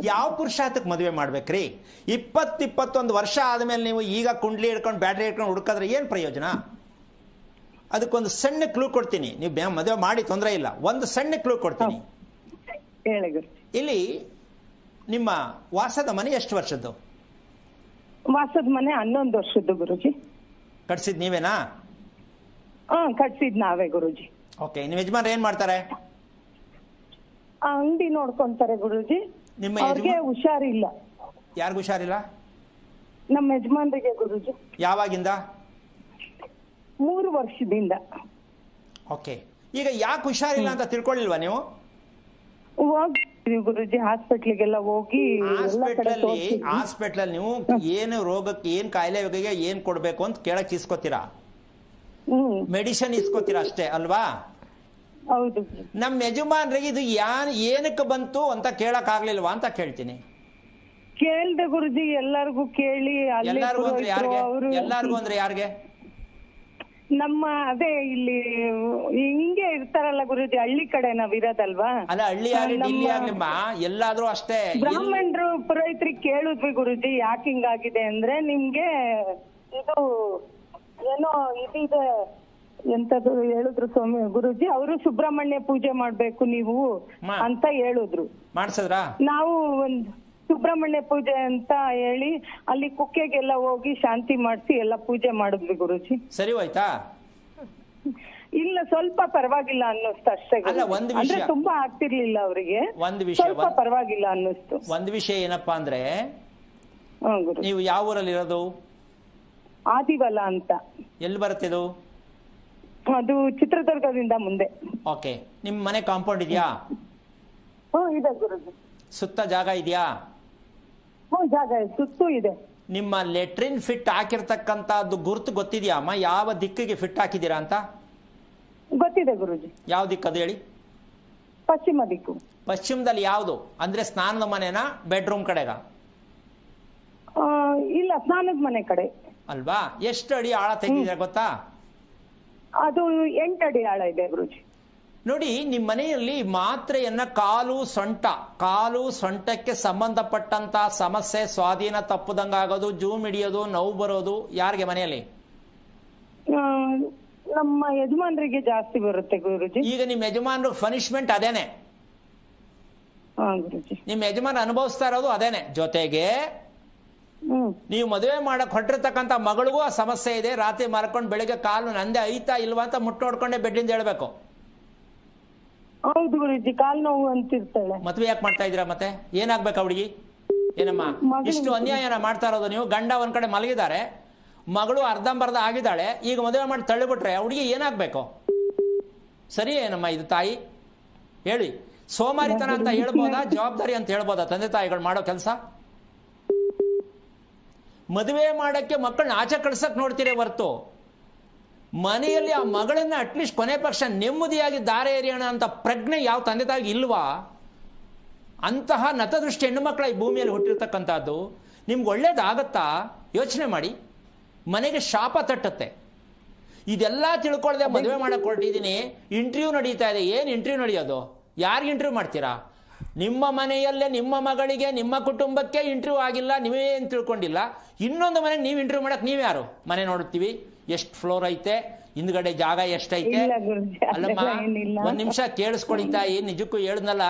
ಯಾವ ಪುರುಷಾರ್ಥಕ್ಕೆ ಮದುವೆ ಮಾಡ್ಬೇಕ್ರಿ? 20-21 ವರ್ಷ ಆದ್ಮೇಲೆ ನೀವು ಈಗ ಕುಂಡ್ಲಿ ಹಿಡ್ಕೊಂಡು ಬ್ಯಾಟ್ರಿ ಹಿಡ್ಕೊಂಡು ಹುಡುಕಿದ್ರೆ ಏನ್ ಪ್ರಯೋಜನ? ಅದಕ್ಕೊಂದು ಸಣ್ಣ ಕ್ಲೂ ಕೊಡ್ತೀನಿ. ನೀವು ಮದುವೆ ಮಾಡಿ ತೊಂದರೆ ಇಲ್ಲ, ಒಂದು ಸಣ್ಣ ಕ್ಲೂ ಕೊಡ್ತೀನಿ. ಇಲ್ಲಿ ನಿಮ್ಮ ವಾಸದ ಮನೆ ಎಷ್ಟು ವರ್ಷದ್ದು? ವಾಸದ ಮನೆ 11 ವರ್ಷದ್ದು ಗುರುಜಿ. ಕಟ್ಸಿದ್ ನೀವೇನಾ? ಕಟ್ಸಿದ್ ನಾವೇ ಗುರುಜಿ. ಓಕೆ. ನಿಮ್ಮ ಯಜಮಾನ್ ಏನ್ ಮಾಡ್ತಾರೆ? ಅಂಗಡಿ ನೋಡ್ಕೊಂತಾರೆ ಗುರುಜಿ. ನಿಮ್ಮ ಹುಷಾರಿಲ್ಲ. ಯಾರಿಗೂ ಹುಷಾರಿಲ್ಲ? ನಮ್ಮ ಯಜಮಾನ್ರಿಗೆ ಗುರುಜಿ. ಯಾವಾಗಿಂದ? 3 ವರ್ಷದಿಂದ. ಓಕೆ. ಈಗ ಯಾಕೆ ಹುಷಾರಿಲ್ಲ ಅಂತ ತಿಳ್ಕೊಳ್ಳಿಲ್ವಾ ನೀವು? ಹೋಗಿ ಗುರುಜಿ, ಹಾಸ್ಪಿಟ್ಲಿಗೆಲ್ಲ ಹೋಗಿ ಹಾಸ್ಪಿಟ್ಲಲ್ಲಿ ನೀವು ಏನು ರೋಗಕ್ಕೆ, ಏನ್ ಕಾಯಿಲೆ ಬಗ್ಗೆ ಏನ್ ಕೊಡ್ಬೇಕು ಅಂತ ಕೇಳಕ್ ಇಸ್ಕೋತೀರಾ, ಮೆಡಿಸಿನ್ ಇಸ್ಕೋತೀರಾ ಅಷ್ಟೇ ಅಲ್ವಾ? ಹೌದು. ನಮ್ಮ ಯಜಮಾನ್ರಿಗೆ ಇದು ಏನಕ್ಕೆ ಬಂತು ಅಂತ ಕೇಳಕ್ ಆಗ್ಲಿಲ್ವಾ ಅಂತ ಕೇಳ್ತೀನಿ. ಕೇಳ್ದೆ ಗುರುಜಿ, ಎಲ್ಲರಿಗೂ ಕೇಳಿ. ಎಲ್ಲಾರ್ಗು ಅಂದ್ರೆ ಯಾರಿಗೆ? ನಮ್ಮ ಅದೇ ಇಲ್ಲಿ ಹಿಂಗೆ ಇರ್ತಾರಲ್ಲ ಗುರುಜಿ, ಹಳ್ಳಿ ಕಡೆ ನಾವ್ ಇರೋದಲ್ವಾ. ಅಲ್ಲ, ಹಳ್ಳಿ ಆಗ್ಲಿಮ್ಮ ಎಲ್ಲಾದ್ರೂ ಅಷ್ಟೇ. ಬ್ರಾಹ್ಮಣರು ಪುರೋಹಿತರಿಗೆ ಕೇಳಿದ್ವಿ ಗುರುಜಿ, ಯಾಕೆ ಹಿಂಗಾಗಿದೆ ಅಂದ್ರೆ, ನಿಮ್ಗೆ ಇದು ಏನೋ ಇದಿದೆ ಎಂತದು ಹೇಳಿದ್ರು ಸ್ವಾಮಿ ಗುರುಜಿ. ಅವರು ಸುಬ್ರಹ್ಮಣ್ಯ ಪೂಜೆ ಮಾಡ್ಬೇಕು ನೀವು ಅಂತ ಹೇಳಿದ್ರು. ಮಾಡ್ಸದ್ರಾ? ನಾವು ಒಂದ್ ಸುಬ್ರಹ್ಮಣ್ಯ ಪೂಜೆ ಅಂತ ಹೇಳಿ ಅಲ್ಲಿ ಕುಕ್ಕೆಗೆಲ್ಲ ಹೋಗಿ ಶಾಂತಿ ಮಾಡಿಸಿ ಎಲ್ಲ ಪೂಜೆ ಮಾಡಿದ್ವಿ ಗುರುಜಿ. ಸರಿ ಹೋಯ್ತಾ? ಇಲ್ಲ, ಸ್ವಲ್ಪ ಪರವಾಗಿಲ್ಲ ಅನ್ನಿಸ್ತು ಅಷ್ಟೇ. ಅಂದ್ರೆ ತುಂಬಾ ಆಗ್ತಿರ್ಲಿಲ್ಲ ಅವರಿಗೆ, ಸ್ವಲ್ಪ ಪರವಾಗಿಲ್ಲ ಅನ್ನಿಸ್ತು. ಒಂದ್ ವಿಷಯ ಏನಪ್ಪಾ ಅಂದ್ರೆ, ನೀವು ಯಾವ ಊರಲ್ಲಿ ಇರೋದು? ಆದಿವಲ ಅಂತ. ಎಲ್ಲಿ ಬರುತ್ತೆ ಇದು? ಅದು ಚಿತ್ರದುರ್ಗದಿಂದ ಮುಂದೆ. ಓಕೆ. ನಿಮ್ ಮನೆ ಕಾಂಪೌಂಡ್ ಇದೆಯಾ? ಇದೆ ಗುರುಜಿ. ಸುತ್ತ ಜಾಗ ಇದೆಯಾ? ಜಾಗ ಸುತ್ತೂ ಇದೆ. ನಿಮ್ಮ ಲೆಟ್ರಿನ್ ಫಿಟ್ ಹಾಕಿರ್ತಕ್ಕಂತದ್ದು ಗುರುತು ಗೊತ್ತಿದ್ಯಾ ಅಮ್ಮ? ಯಾವ ದಿಕ್ಕಿಗೆ ಫಿಟ್ ಹಾಕಿದೀರಾ ಅಂತ ಗೊತ್ತಿದೆ ಗುರುಜಿ. ಯಾವ ದಿಕ್ಕದು ಹೇಳಿ? ಪಶ್ಚಿಮ ದಿಕ್ಕು. ಪಶ್ಚಿಮದಲ್ಲಿ ಯಾವುದು ಅಂದ್ರೆ ಸ್ನಾನದ ಮನೆನಾ, ಬೆಡ್ರೂಮ್ ಕಡೆಗ? ಇಲ್ಲ, ಸ್ನಾನದ ಮನೆ ಕಡೆ. ಅಲ್ವಾ? ಎಷ್ಟು ಅಡಿ ಆಳ ತೆಗೆದಿದೆ ಗೊತ್ತಾ? ಅದು 8 ಅಡಿ ಆಳ ಇದೆ ಗುರುಜಿ. ನೋಡಿ, ನಿಮ್ಮ ಮನೆಯಲ್ಲಿ ಮಾತ್ರೆಯನ್ನ ಕಾಲು ಸೊಂಟಕ್ಕೆ ಸಂಬಂಧಪಟ್ಟಂತ ಸಮಸ್ಯೆ, ಸ್ವಾಧೀನ ತಪ್ಪದಂಗಾಗೋದು, ಜೂಮ್ ಹಿಡಿಯೋದು, ನೋವು ಬರೋದು ಯಾರಿಗೆ ಮನೆಯಲ್ಲಿ? ನಮ್ಮ ಯಜಮಾನ್ರಿಗೆ ಜಾಸ್ತಿ ಬರುತ್ತೆ ಗುರುಜಿ. ಈಗ ನಿಮ್ಮ ಯಜಮಾನ್ರು ಪನಿಷ್ಮೆಂಟ್ ಅದೇನೆ. ನಿಮ್ಮ ಯಜಮಾನ್ ಅನುಭವಿಸ್ತಾ ಇರೋದು ಅದೇನೆ. ಜೊತೆಗೆ ನೀವು ಮದುವೆ ಮಾಡಕ್ ಹೊಟ್ಟಿರ್ತಕ್ಕಂಥ ಮಗಳಿಗೂ ಆ ಸಮಸ್ಯೆ ಇದೆ. ರಾತ್ರಿ ಮಲ್ಕೊಂಡು ಬೆಳಿಗ್ಗೆ ಕಾಲು ನಂದೆ ಐತಾ ಇಲ್ವಾ ಅಂತ ಮುಟ್ಟೋಡ್ಕೊಂಡೆ ಬೆಡ್ಡಿಂದ ಹೇಳ್ಬೇಕು. ಹೌದು ಗುರುಜಿ, ಕಾಲು ನೋವು ಅಂತಿರ್ತಾಳೆ. ಮದುವೆ ಯಾಕೆ ಮಾಡ್ತಾ ಇದ್ದೀರಾ? ಮತ್ತೆ ಏನಾಗ್ಬೇಕು ಹುಡುಗಿ? ಏನಮ್ಮ ಇಷ್ಟು ಅನ್ಯಾಯನ ಮಾಡ್ತಾ ಇರೋದು ನೀವು? ಗಂಡ ಒಂದ್ ಕಡೆ ಮಲಗಿದ್ದಾರೆ, ಮಗಳು ಅರ್ಧಂಬರ್ಧ ಆಗಿದ್ದಾಳೆ, ಈಗ ಮದುವೆ ಮಾಡಿ ತಳ್ಳಿಬಿಟ್ರೆ ಹುಡುಗಿ ಏನಾಗ್ಬೇಕು? ಸರಿ ಏನಮ್ಮ ಇದು ತಾಯಿ? ಹೇಳಿ. ಸೋಮಾರಿತನ ಅಂತ ಹೇಳ್ಬೋದಾ, ಜವಾಬ್ದಾರಿ ಅಂತ ಹೇಳ್ಬೋದಾ ತಂದೆ ತಾಯಿಗಳು ಮಾಡೋ ಕೆಲಸ? ಮದುವೆ ಮಾಡಕ್ಕೆ ಮಕ್ಕಳನ್ನ ಆಚೆ ಕಳ್ಸಕ್ ನೋಡ್ತೀರಿ ಹೊರ್ತು, ಮನೆಯಲ್ಲಿ ಆ ಮಗಳನ್ನ ಅಟ್ಲೀಸ್ಟ್ ಕೊನೆ ಪಕ್ಷ ನೆಮ್ಮದಿಯಾಗಿ ದಾರೆ ಎರಿಯೋಣ ಅಂತ ಪ್ರಜ್ಞೆ ಯಾವ ತಂದೆ ತಾಯಿಗೆ ಇಲ್ವಾ? ಅಂತಹ ನತದೃಷ್ಟಿ ಹೆಣ್ಣು ಮಕ್ಕಳ ಈ ಭೂಮಿಯಲ್ಲಿ ಹುಟ್ಟಿರ್ತಕ್ಕಂಥದ್ದು ನಿಮ್ಗೆ ಒಳ್ಳೇದಾಗತ್ತಾ ಯೋಚನೆ ಮಾಡಿ. ಮನೆಗೆ ಶಾಪ ತಟ್ಟತ್ತೆ. ಇದೆಲ್ಲ ತಿಳ್ಕೊಳ್ಳದೆ ಮದುವೆ ಮಾಡಕ್ಕೆ ಹೊರಟಿದ್ದೀನಿ, ಇಂಟರ್ವ್ಯೂ ನಡೀತಾ ಇದೆ. ಏನು ಇಂಟರ್ವ್ಯೂ ನಡೆಯೋದು? ಯಾರಿಗೆ ಇಂಟರ್ವ್ಯೂ ಮಾಡ್ತೀರಾ? ನಿಮ್ಮ ಮನೆಯಲ್ಲೇ ನಿಮ್ಮ ಮಗಳಿಗೆ ನಿಮ್ಮ ಕುಟುಂಬಕ್ಕೆ ಇಂಟರ್ವ್ಯೂ ಆಗಿಲ್ಲ, ನೀವೇನು ತಿಳ್ಕೊಂಡಿಲ್ಲ. ಇನ್ನೊಂದು ಮನೆಗೆ ನೀವು ಇಂಟರ್ವ್ಯೂ ಮಾಡಕ್ಕೆ ನೀವು ಯಾರು? ಮನೆ ನೋಡ್ತೀವಿ, ಎಷ್ಟು ಫ್ಲೋರ್ ಐತೆ, ಹಿಂದ್ಗಡೆ ಜಾಗ ಎಷ್ಟೈತೆ. ಅಲ್ಲಮ್ಮ ಒಂದ್ ನಿಮಿಷ ಕೇಳಿಸ್ಕೊಳ್ಳಿ ತಾಯಿ, ನಿಜಕ್ಕೂ ಹೇಳಿದ್ನಲ್ಲ,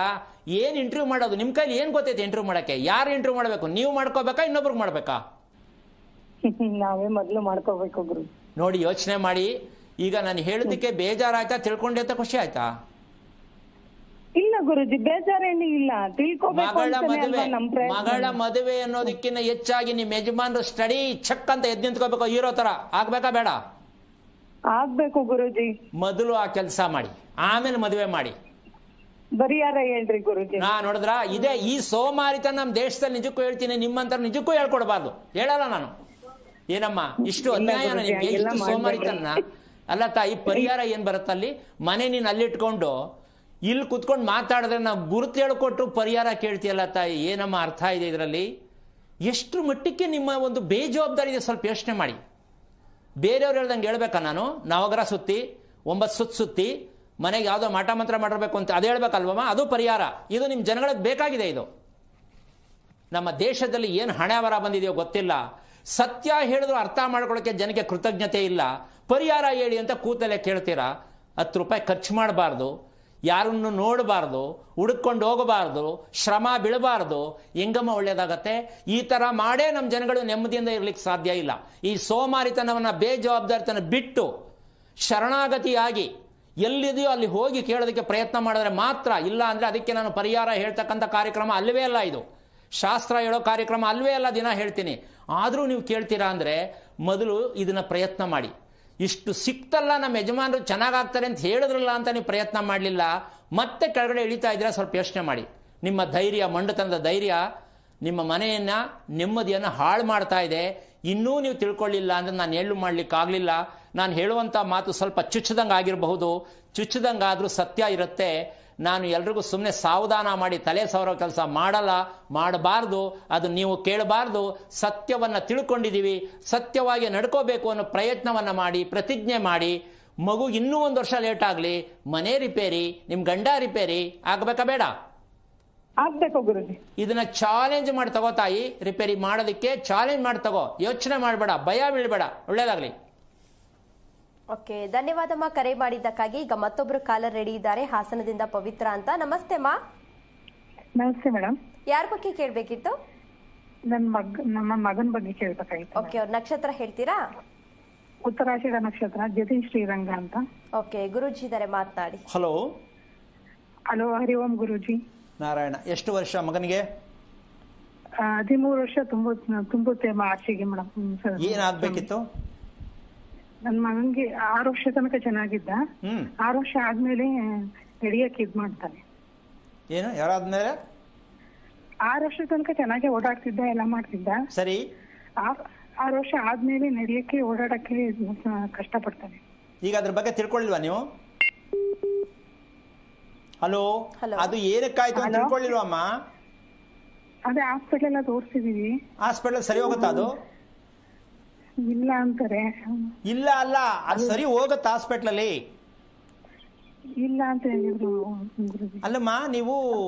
ಏನ್ ಇಂಟರ್ವ್ಯೂ ಮಾಡೋದು? ನಿಮ್ ಕೈಲಿ ಏನ್ ಗೊತ್ತೈತೆ ಇಂಟರ್ವ್ಯೂ ಮಾಡಕ್ಕೆ? ಯಾರು ಇಂಟರ್ವ್ಯೂ ಮಾಡ್ಬೇಕು? ನೀವು ಮಾಡ್ಕೋಬೇಕಾ ಇನ್ನೊಬ್ರಿಗೆ ಮಾಡ್ಬೇಕಾ? ನಾವೇ ಮೊದ್ಲು ಮಾಡ್ಕೋಬೇಕು ಗುರು. ನೋಡಿ, ಯೋಚನೆ ಮಾಡಿ. ಈಗ ನಾನು ಹೇಳೋದಕ್ಕೆ ಬೇಜಾರಾಯ್ತಾ, ತಿಳ್ಕೊಂಡೆ ಅಂತ ಖುಷಿ ಆಯ್ತಾ? ಇಲ್ಲ ಗುರುಜಿ, ಬೇಜಾರೇನು ಇಲ್ಲ, ತಿಳ್ಕೋಬೇಕು. ಮಗಳ ಮದುವೆ ಅನ್ನೋದಕ್ಕಿಂತ ಹೆಚ್ಚಾಗಿ ನಿಮ್ ಯಜಮಾನ್ರು ಸ್ಟಡಿ ಚೆಕ್ ಅಂತ ಎದ್ದು ನಿಂತ್ಕೋಬೇಕು, ಹೀರೋ ತರ ಆಗ್ಬೇಕಾ ಬೇಡ? ಆಗ್ಬೇಕು ಗುರುಜಿ. ಮೊದಲು ಆ ಕೆಲಸ ಮಾಡಿ, ಆಮೇಲೆ ಮದುವೆ ಮಾಡಿ. ಬರಿಯಾರ ಹೇಳ್ರಿ ಗುರುಜಿ. ನೋಡಿದ್ರ, ಇದೇ ಈ ಸೋಮಾರಿತನ ನಮ್ಮ ದೇಶದಲ್ಲಿ ನಿಜಕ್ಕೂ ಹೇಳ್ತೀನಿ, ನಿಮ್ಮಂತ ನಿಜಕ್ಕೂ ಹೇಳ್ಕೊಡ್ಬಾರ್ದು. ಹೇಳಲ್ಲ ನಾನು. ಏನಮ್ಮ ಇಷ್ಟು ಅನ್ಯಾಯನ ನಿಮ್ಗೆ, ಇಷ್ಟು ಸೋಮಾರಿತನ? ಅಲ್ಲ ತಾಯಿ, ಪರಿಹಾರ ಏನ್ ಬರುತ್ತಲ್ಲಿ? ಮನೆ ನೀನ್ ಅಲ್ಲಿಟ್ಕೊಂಡು ಇಲ್ಲಿ ಕುತ್ಕೊಂಡು ಮಾತಾಡಿದ್ರೆ ನಾವು ಗುರುತು ಹೇಳ್ಕೊಟ್ರು ಪರಿಹಾರ ಕೇಳ್ತೀಯಲ್ಲ ತಾಯಿ, ಏನಮ್ಮ ಅರ್ಥ ಇದೆ ಇದರಲ್ಲಿ? ಎಷ್ಟು ಮಟ್ಟಕ್ಕೆ ನಿಮ್ಮ ಒಂದು ಬೇಜವಾಬ್ದಾರಿ ಇದೆ, ಸ್ವಲ್ಪ ಯೋಚನೆ ಮಾಡಿ. ಬೇರೆಯವ್ರು ಹೇಳ್ದಂಗೆ ಹೇಳ್ಬೇಕಾ ನಾನು? ನವಗ್ರಹ ಸುತ್ತಿ 9 ಸುತ್ತಿ ಮನೆಗೆ ಯಾವುದೋ ಮಾಟ ಮಂತ್ರ ಮಾಡಿರ್ಬೇಕು ಅಂತ ಅದು ಹೇಳ್ಬೇಕಲ್ವಮ್ಮ? ಅದು ಪರಿಹಾರ. ಇದು ನಿಮ್ಮ ಜನಗಳಿಗೆ ಬೇಕಾಗಿದೆ. ಇದು ನಮ್ಮ ದೇಶದಲ್ಲಿ ಏನು ಹಣೆ ಬರ ಬಂದಿದೆಯೋ ಗೊತ್ತಿಲ್ಲ. ಸತ್ಯ ಹೇಳಿದ್ರು ಅರ್ಥ ಮಾಡ್ಕೊಳ್ಳೋಕೆ ಜನಕ್ಕೆ ಕೃತಜ್ಞತೆ ಇಲ್ಲ. ಪರಿಹಾರ ಹೇಳಿ ಅಂತ ಕೂತಲ್ಲೇ ಕೇಳ್ತೀರಾ. 10 ರೂಪಾಯಿ ಖರ್ಚು ಮಾಡಬಾರ್ದು, ಯಾರನ್ನು ನೋಡಬಾರ್ದು, ಹುಡುಕೊಂಡು ಹೋಗಬಾರ್ದು, ಶ್ರಮ ಬೀಳಬಾರ್ದು. ಹೆಂಗಮ್ಮ ಒಳ್ಳೇದಾಗತ್ತೆ? ಈ ತರ ಮಾಡೇ ನಮ್ಮ ಜನಗಳು ನೆಮ್ಮದಿಯಿಂದ ಇರ್ಲಿಕ್ಕೆ ಸಾಧ್ಯ ಇಲ್ಲ. ಈ ಸೋಮಾರಿತನವನ್ನ, ಬೇಜವಾಬ್ದಾರಿತನ ಬಿಟ್ಟು ಶರಣಾಗತಿಯಾಗಿ ಎಲ್ಲಿದೆಯೋ ಅಲ್ಲಿ ಹೋಗಿ ಕೇಳೋದಕ್ಕೆ ಪ್ರಯತ್ನ ಮಾಡಿದ್ರೆ ಮಾತ್ರ. ಇಲ್ಲ ಅಂದ್ರೆ ಅದಕ್ಕೆ ನಾನು ಪರಿಹಾರ ಹೇಳ್ತಕ್ಕಂಥ ಕಾರ್ಯಕ್ರಮ ಅಲ್ವೇ ಅಲ್ಲ. ಇದು ಶಾಸ್ತ್ರ ಹೇಳೋ ಕಾರ್ಯಕ್ರಮ ಅಲ್ವೇ ಅಲ್ಲ. ದಿನ ಹೇಳ್ತೀನಿ, ಆದರೂ ನೀವು ಕೇಳ್ತೀರಾ ಅಂದ್ರೆ ಮೊದಲು ಇದನ್ನ ಪ್ರಯತ್ನ ಮಾಡಿ. ಇಷ್ಟು ಸಿಕ್ತಲ್ಲ, ನಮ್ಮ ಯಜಮಾನರು ಚೆನ್ನಾಗಾಗ್ತಾರೆ ಅಂತ ಹೇಳಿದ್ರಲ್ಲ ಅಂತ ನೀವು ಪ್ರಯತ್ನ ಮಾಡಲಿಲ್ಲ, ಮತ್ತೆ ಕೆಳಗಡೆ ಇಳಿತಾ ಇದ್ರೆ ಸ್ವಲ್ಪ ಯೋಚನೆ ಮಾಡಿ. ನಿಮ್ಮ ಧೈರ್ಯ, ಮಂಡತನದ ಧೈರ್ಯ ನಿಮ್ಮ ಮನೆಯನ್ನ, ನೆಮ್ಮದಿಯನ್ನು ಹಾಳು ಮಾಡ್ತಾ ಇದೆ. ಇನ್ನೂ ನೀವು ತಿಳ್ಕೊಳ್ಳಿಲ್ಲ ಅಂದ್ರೆ ನಾನು ಹೇಳು ಮಾಡ್ಲಿಕ್ಕಾಗಲಿಲ್ಲ. ನಾನು ಹೇಳುವಂಥ ಮಾತು ಸ್ವಲ್ಪ ಚುಚ್ಚದಂಗೆ ಆಗಿರಬಹುದು, ಚುಚ್ಚದಂಗಾದ್ರೂ ಸತ್ಯ ಇರುತ್ತೆ. ನಾನು ಎಲ್ರಿಗೂ ಸುಮ್ಮನೆ ಸಾವಧಾನ ಮಾಡಿ ತಲೆ ಸವರೋ ಕೆಲಸ ಮಾಡಬಾರ್ದು. ಅದು ನೀವು ಕೇಳಬಾರ್ದು. ಸತ್ಯವನ್ನ ತಿಳ್ಕೊಂಡಿದ್ದೀವಿ, ಸತ್ಯವಾಗಿ ನಡ್ಕೋಬೇಕು ಅನ್ನೋ ಪ್ರಯತ್ನವನ್ನ ಮಾಡಿ, ಪ್ರತಿಜ್ಞೆ ಮಾಡಿ. ಮಗು ಇನ್ನೂ 1 ವರ್ಷ ಲೇಟ್ ಆಗಲಿ, ಮನೆ ರಿಪೇರಿ, ನಿಮ್ಮ ಗಂಡ ರಿಪೇರಿ ಆಗ್ಬೇಕಾ ಬೇಡ? ಆಗ್ಬೇಕು ಗುರುಜಿ. ಇದನ್ನ ಚಾಲೆಂಜ್ ಮಾಡಿ ತಗೋ ತಾಯಿ. ರಿಪೇರಿ ಮಾಡೋದಕ್ಕೆ ಚಾಲೆಂಜ್ ಮಾಡಿ ತಗೋ. ಯೋಚನೆ ಮಾಡಬೇಡ, ಭಯ ಬೀಳ್ಬೇಡ. ಒಳ್ಳೇದಾಗ್ಲಿ. ಓಕೆ, ಧನ್ಯವಾದಮ್ಮ ಕರೆ ಮಾಡಿದ್ದಕ್ಕಾಗಿ. ಈಗ ಮತ್ತೊಬ್ರು ಕಾಲರ್ ರೆಡಿ ಇದ್ದಾರೆ, ಹಾಸನದಿಂದ ಪವಿತ್ರ ಅಂತ. ನಮಸ್ತೆ ಮಾ. ನಮಸ್ತೆ ಮೇಡಮ್. ಯಾರ ಬಗ್ಗೆ ಕೇಳಬೇಕಿತ್ತು? ನಮ್ಮ ಮಗನ ಬಗ್ಗೆ ಕೇಳ್ಬೇಕಾಗಿತ್ತು. ಓಕೆ, ಅವ್ರ ನಕ್ಷತ್ರ ಹೇಳ್ತೀರಾ? ಉತ್ತರಾಷಾಢ ನಕ್ಷತ್ರ, ಜತಿನ್ ಶ್ರೀರಂಗ ಅಂತ. ಓಕೆ, ಗುರುಜಿ ಇದ್ದಾರೆ, ಮಾತನಾಡಿ. ಹಲೋ. ಹಲೋ, ಹರಿ ಓಂ ಗುರುಜಿ. ನಾರಾಯಣ. ಎಷ್ಟು ವರ್ಷ ಮಗನಿಗೆ? 13 ವರ್ಷ ತುಂಬುತ್ತೆ ಮಾರ್ಚಿಗೆ ಮೇಡಮ್. ಏನಾಗ್ಬೇಕಿತ್ತು? ನನ್ ಮಗನ್ಗೆ 6 ವರ್ಷ ತನಕ ಚೆನ್ನಾಗಿದ್ದ. 6 ವರ್ಷ ಆದ್ಮೇಲೆ ನಡೆಯಕ್ಕೆ ಇದ್ ಮಾಡ್ತಾನೆ. ಏನು ಯಾರಾದ್ಮೇಲೆ? 6 ವರ್ಷ ತನಕ ಚೆನ್ನಾಗಿ ಓಡಾಡ್ತಿದ್ದ, ಎಲ್ಲ ಮಾಡ್ತಿದ್ದ. ಸರಿ. 6 ವರ್ಷ ಆದ್ಮೇಲೆ ನಡೆಯಕ್ಕೆ, ಓಡಾಡಕ್ಕೆ ಕಷ್ಟಪಡ್ತಾನೆ. ಈಗ ಅದ್ರ ಬಗ್ಗೆ ತಿಳ್ಕೊಳ್ಳಿಲ್ವಾ ನೀವು? ಹಲೋ, ಅದು ಏನಕ್ಕಾಯ್ತು ಅಂತ ತಿಳ್ಕೊಳ್ಳಿಲ್ವಮ್ಮ? ಅದೇ ಹಾಸ್ಪಿಟಲ್ ಎಲ್ಲ ತೋರಿಸಿದೀವಿ. ಹಾಸ್ಪಿಟಲ್ ಸರಿ ಹೋಗುತ್ತಾ ಅದು? ಇಲ್ಲ ಅಂತಾರೆ. ಇಲ್ಲ ಅಲ್ಲ, ಅದು ಸರಿ ಹೋಗುತ್ತಾ ಹಾಸ್ಪಿಟಲ್ ಅಲ್ಲಿ? ಇಲ್ಲ ಅಂತ ಹೇಳಿದ್ರು. ಅಲ್ಲಮ್ಮ, ನೀವು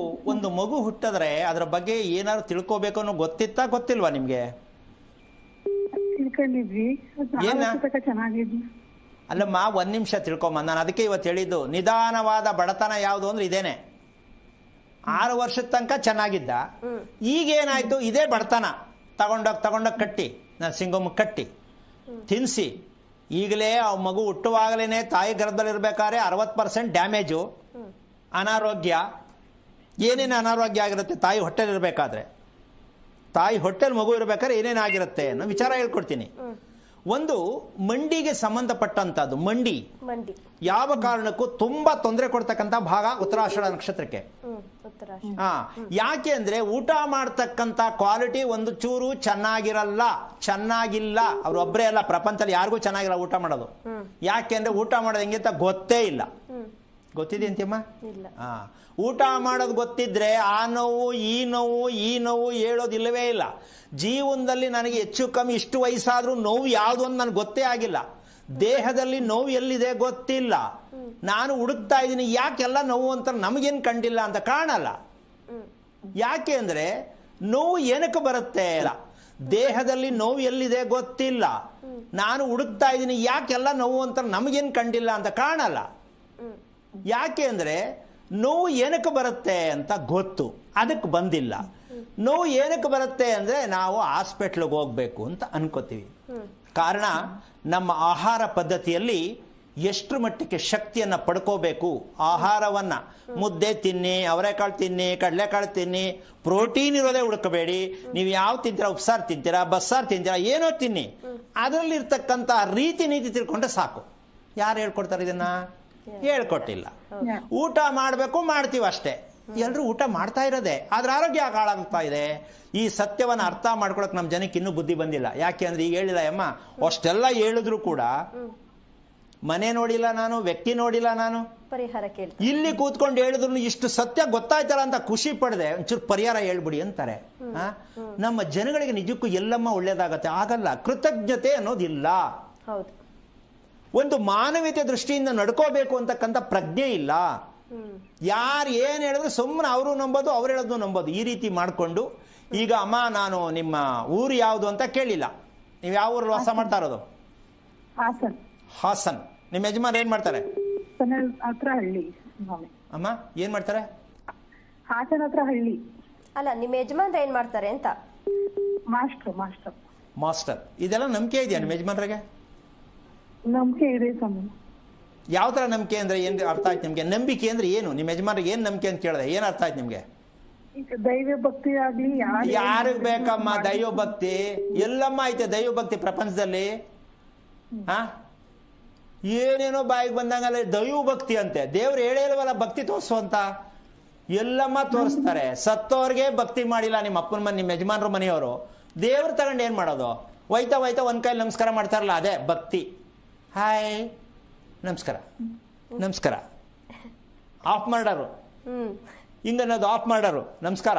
ಒಂದು ಮಗು ಹುಟ್ಟಿದ್ರೆ ಅದ್ರ ಬಗ್ಗೆ ಏನಾದ್ರು ತಿಳ್ಕೋಬೇಕು ಅನ್ನೋ ಗೊತ್ತಿಲ್ವಾ ನಿಮ್ಗೆ? ತಿಳ್ಕೊಂಡಿದ್ವಿ, ಚೆನ್ನಾಗಿದ್ವಿ. ಅಲ್ಲಮ್ಮ, 1 ನಿಮಿಷ ತಿಳ್ಕೊಂಬ. ನಾನು ಅದಕ್ಕೆ ಇವತ್ತು ಹೇಳಿದ್ದು, ನಿಧಾನವಾದ ಬಡತನ ಯಾವುದು ಅಂದ್ರೆ ಇದೇನೆ. 6 ವರ್ಷದ ತನಕ ಚೆನ್ನಾಗಿದ್ದ, ಈಗೇನಾಯ್ತು? ಇದೇ ಬಡತನ. ತಗೊಂಡೋಗ್ ಕಟ್ಟಿ, ನರ್ಸಿಂಗ್ ಕಟ್ಟಿ ತಿನ್ಸಿ, ಈಗಲೇ ಆ ಮಗು ಹುಟ್ಟುವಾಗಲೇ ತಾಯಿ ಗರ್ಭದಲ್ಲಿರ್ಬೇಕಾದ್ರೆ 60% ಡ್ಯಾಮೇಜು, ಅನಾರೋಗ್ಯ. ಏನೇನು ಅನಾರೋಗ್ಯ ಆಗಿರುತ್ತೆ ತಾಯಿ ಹೊಟ್ಟೆಲಿರ್ಬೇಕಾದ್ರೆ? ತಾಯಿ ಹೊಟ್ಟೆಲ್ ಮಗು ಇರ್ಬೇಕಾದ್ರೆ ಏನೇನಾಗಿರುತ್ತೆ ಅನ್ನೋ ವಿಚಾರ ಹೇಳ್ಕೊಡ್ತೀನಿ. ಒಂದು ಮಂಡಿಗೆ ಸಂಬಂಧಪಟ್ಟಂತದ್ದು. ಮಂಡಿ ಯಾವ ಕಾರಣಕ್ಕೂ ತುಂಬಾ ತೊಂದರೆ ಕೊಡ್ತಕ್ಕಂಥ ಭಾಗ ಉತ್ತರಾಷಾಢ ನಕ್ಷತ್ರಕ್ಕೆ. ಯಾಕೆ ಅಂದ್ರೆ ಊಟ ಮಾಡ್ತಕ್ಕಂಥ ಕ್ವಾಲಿಟಿ ಒಂದು ಚೂರು ಚೆನ್ನಾಗಿಲ್ಲ. ಅವ್ರೊಬ್ಬರೇ ಅಲ್ಲ, ಪ್ರಪಂಚದಲ್ಲಿ ಯಾರಿಗೂ ಚೆನ್ನಾಗಿಲ್ಲ ಊಟ ಮಾಡೋದು. ಯಾಕೆ ಅಂದ್ರೆ ಊಟ ಮಾಡೋದು ಹೆಂಗೆ ಅಂತ ಗೊತ್ತೇ ಇಲ್ಲ. ಗೊತ್ತಿದೆ ಅಂತೀಮ್ಮ? ಇಲ್ಲ. ಹಾ, ಊಟ ಮಾಡೋದು ಗೊತ್ತಿದ್ರೆ ಆ ನೋವು ಈ ನೋವು ಹೇಳೋದಿಲ್ಲವೇ ಇಲ್ಲ. ಜೀವನದಲ್ಲಿ ನನಗೆ ಹೆಚ್ಚು ಕಮ್ಮಿ ಇಷ್ಟು ವಯಸ್ಸಾದ್ರೂ ನೋವು ಯಾವುದು ಅಂತ ನನಗೆ ಗೊತ್ತೇ ಆಗಿಲ್ಲ. ದೇಹದಲ್ಲಿ ನೋವು ಎಲ್ಲಿದೆ ಗೊತ್ತಿಲ್ಲ. ನಾನು ಹುಡುಕ್ತಾ ಇದ್ದೀನಿ ಯಾಕೆಲ್ಲ ನೋವು ಅಂತ ನಮಗೇನು ಕಂಡಿಲ್ಲ ಅಂತ ಕಾಣಲ್ಲ. ಯಾಕೆ ಅಂದ್ರೆ ನೋವು ಏನಕ್ಕೆ ಬರುತ್ತೆ ಇಲ್ಲ, ದೇಹದಲ್ಲಿ ನೋವು ಎಲ್ಲಿದೆ ಗೊತ್ತಿಲ್ಲ. ನಾನು ಹುಡುಕ್ತಾ ಇದ್ದೀನಿ ಯಾಕೆಲ್ಲ ನೋವು ಅಂತ ನಮಗೇನು ಕಂಡಿಲ್ಲ ಅಂತ ಕಾಣಲ್ಲ. ಯಾಕೆ ಅಂದ್ರೆ ನೋವು ಏನಕ್ಕೆ ಬರುತ್ತೆ ಅಂತ ಗೊತ್ತು, ಅದಕ್ಕೆ ಬಂದಿಲ್ಲ. ನೋವು ಏನಕ್ಕೆ ಬರುತ್ತೆ ಅಂದ್ರೆ ನಾವು ಹಾಸ್ಪಿಟ್ಲಿಗೆ ಹೋಗ್ಬೇಕು ಅಂತ ಅನ್ಕೋತೀವಿ. ಕಾರಣ ನಮ್ಮ ಆಹಾರ ಪದ್ಧತಿಯಲ್ಲಿ ಎಷ್ಟು ಮಟ್ಟಕ್ಕೆ ಶಕ್ತಿಯನ್ನು ಪಡ್ಕೋಬೇಕು. ಆಹಾರವನ್ನ ಮುದ್ದೆ ತಿನ್ನಿ, ಅವರೆಕಾಳು ತಿನ್ನಿ, ಕಡಲೆಕಾಳು ತಿನ್ನಿ, ಪ್ರೋಟೀನ್ ಇರೋದೇ ಹುಡುಕಬೇಡಿ. ನೀವು ಯಾವ ತಿಂತೀರಾ, ಉಪ್ಸಾರು ತಿಂತೀರಾ, ಬಸ್ಸಾರು ತಿಂತೀರಾ, ಏನೋ ತಿನ್ನಿ, ಅದರಲ್ಲಿರ್ತಕ್ಕಂಥ ರೀತಿ ನೀತಿ ತಿಳ್ಕೊಂಡ್ರೆ ಸಾಕು. ಯಾರು ಹೇಳ್ಕೊಡ್ತಾರೆ ಇದನ್ನ? ಹೇಳ್ಕೊಟ್ಟಿಲ್ಲ. ಊಟ ಮಾಡಬೇಕು, ಮಾಡ್ತೀವಿ ಅಷ್ಟೇ. ಎಲ್ಲರೂ ಊಟ ಮಾಡ್ತಾ ಇರೋದೆ, ಆದ್ರೆ ಆರೋಗ್ಯ ಹಾಳಾಗ್ತಾ ಇದೆ. ಈ ಸತ್ಯವನ್ನು ಅರ್ಥ ಮಾಡ್ಕೊಳಕ್ ನಮ್ಮ ಜನಕ್ಕೆ ಇನ್ನೂ ಬುದ್ಧಿ ಬಂದಿಲ್ಲ. ಯಾಕೆ ಅಂದ್ರೆ ಈಗ ಹೇಳಿಲ್ಲ ಅಮ್ಮ, ಅಷ್ಟೆಲ್ಲ ಹೇಳಿದ್ರು ಕೂಡ ಮನೆ ನೋಡಿಲ್ಲ ನಾನು, ವ್ಯಕ್ತಿ ನೋಡಿಲ್ಲ ನಾನು, ಪರಿಹಾರ ಕೇಳಿ ಇಲ್ಲಿ ಕೂತ್ಕೊಂಡು ಹೇಳಿದ್ರು ಇಷ್ಟು ಸತ್ಯ ಗೊತ್ತಾಯ್ತಲ್ಲ ಅಂತ ಖುಷಿ ಪಡೆದೆ. ಒಂಚೂರು ಪರಿಹಾರ ಹೇಳ್ಬಿಡಿ ಅಂತಾರೆ. ನಮ್ಮ ಜನಗಳಿಗೆ ನಿಜಕ್ಕೂ ಎಲ್ಲಮ್ಮ ಒಳ್ಳೇದಾಗತ್ತೆ? ಆಗಲ್ಲ. ಕೃತಜ್ಞತೆ ಅನ್ನೋದಿಲ್ಲ. ಹೌದು. ಒಂದು ಮಾನವೀಯತೆ ದೃಷ್ಟಿಯಿಂದ ನಡ್ಕೋಬೇಕು ಅಂತಕ್ಕಂಥ ಪ್ರಜ್ಞೆ ಇಲ್ಲ. ಯಾರು ಏನ್ ಹೇಳಿದ್ರು ಸುಮ್ಮನೆ ಅವರು ನಂಬೋದು, ಅವ್ರು ಹೇಳೋದು ನಂಬೋದು, ಈ ರೀತಿ ಮಾಡ್ಕೊಂಡು. ಈಗ ಅಮ್ಮ, ನಾನು ನಿಮ್ಮ ಊರು ಯಾವುದು ಅಂತ ಕೇಳಿಲ್ಲ. ನೀವು ಯಾವ ಊರಲ್ಲಿ ವಾಸ ಮಾಡ್ತಾ ಇರೋದು? ಹಾಸನ್. ನಿಮ್ಮ ಯಜಮಾನ್ ಏನ್ ಮಾಡ್ತಾರೆ? ಹತ್ರ ಹಳ್ಳಿ. ಅಮ್ಮ ಏನ್ ಮಾಡ್ತಾರೆ? ಹಾಸನ ಹತ್ರ ಹಳ್ಳಿ. ಅಲ್ಲ, ನಿಮ್ಮ ಯಜಮಾನ್ರ ಏನ್ ಮಾಡ್ತಾರೆ ಅಂತ? ಮಾಸ್ಟರ್. ಇದೆಲ್ಲ ನಂಬಿಕೆ ಇದೆಯಾ ನಿಮ್ಮ ಯಜಮಾನ್ರಿಗೆ? ನಂಬಿಕೆ ಇದೆ ಸ್ವಾಮಿ. ಯಾವ ತರ ನಂಬಿಕೆ ಅಂದ್ರೆ ಏನ್ ಅರ್ಥ ಆಯ್ತು ನಿಮ್ಗೆ? ನಂಬಿಕೆ ಅಂದ್ರೆ ಏನು? ನಿಮ್ಮ ಯಜಮಾನ್ರಿಗೆ ಏನ್ ನಂಬಿಕೆ ಅಂತ ಕೇಳಿದೆ, ಏನ್ ಅರ್ಥ ಆಯ್ತು ನಿಮ್ಗೆ? ದೈವ ಭಕ್ತಿ ಆಗ್ಲಿ. ಯಾರಿಗ್ ಬೇಕಮ್ಮ ದೈವ ಭಕ್ತಿ? ಎಲ್ಲಮ್ಮ ಐತೆ ದೈವ ಭಕ್ತಿ ಪ್ರಪಂಚದಲ್ಲಿ? ಹಾ, ಏನೇನೋ ಬಾಯಿಗೆ ಬಂದಂಗಲ್ಲ ದೈವ ಭಕ್ತಿ ಅಂತೆ. ದೇವ್ರು ಹೇಳೇಲ್ವಲ್ಲ ಭಕ್ತಿ ತೋರಿಸು ಅಂತ. ಎಲ್ಲಮ್ಮ ತೋರಿಸ್ತಾರೆ. ಸತ್ತವ್ರಿಗೆ ಭಕ್ತಿ ಮಾಡಿಲ್ಲ ನಿಮ್ಮ ಅಪ್ಪನ ಮನೆ, ನಿಮ್ಮ ಯಜಮಾನ್ರ ಮನೆಯವರು. ದೇವ್ರು ತಗೊಂಡು ಏನ್ ಮಾಡೋದು? ಹೋಯ್ತಾ ಒಂದ್ ಕೈಲಿ ನಮಸ್ಕಾರ ಮಾಡ್ತಾರಲ್ಲ, ಅದೇ ಭಕ್ತಿ. ಹಾಯ್ ನಮಸ್ಕಾರ, ನಮಸ್ಕಾರ ಆಫ್ ಮಾಡಾರು, ಹಿಂಗನ್ನೋದು ಆಫ್ ಮಾಡಾರು ನಮಸ್ಕಾರ.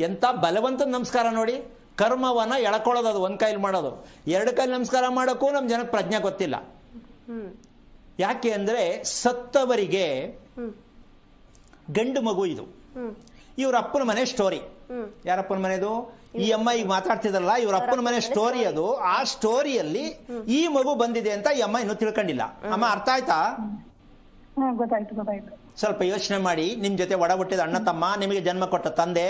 ಎಂತ ಬಲವಂತ ನಮಸ್ಕಾರ ನೋಡಿ. ಕರ್ಮವನ್ನ ಎಳ್ಕೊಳ್ಳೋದು, ಅದು ಒಂದ್ ಕೈಲಿ ಮಾಡೋದು. ಎರಡು ಕೈಲಿ ನಮಸ್ಕಾರ ಮಾಡೋಕ್ಕೂ ನಮ್ಮ ಜನಕ್ಕೆ ಪ್ರಜ್ಞೆ ಗೊತ್ತಿಲ್ಲ. ಯಾಕೆ ಅಂದ್ರೆ ಸತ್ತವರಿಗೆ ಗಂಡು ಮಗು ಇದು. ಇವ್ರ ಅಪ್ಪನ ಮನೆ ಸ್ಟೋರಿ. ಯಾರಪ್ಪನ ಮನೆದು? ಈ ಅಮ್ಮ ಈಗ ಮಾತಾಡ್ತಿದ್ರಲ್ಲ, ಇವ್ರ ಅಪ್ಪನ ಮನೆ ಸ್ಟೋರಿ ಅದು. ಆ ಸ್ಟೋರಿಯಲ್ಲಿ ಈ ಮಗು ಬಂದಿದೆ ಅಂತ ಈ ಅಮ್ಮ ಇನ್ನೂ ತಿಳ್ಕೊಂಡಿಲ್ಲ. ಅಮ್ಮ ಅರ್ಥ ಆಯ್ತಾ? ಗೊತ್ತಾಯ್ತು. ಸ್ವಲ್ಪ ಯೋಚನೆ ಮಾಡಿ. ನಿಮ್ ಜೊತೆ ಒಡ ಹುಟ್ಟಿದ ಅಣ್ಣ ತಮ್ಮ, ನಿಮಗೆ ಜನ್ಮ ಕೊಟ್ಟ ತಂದೆ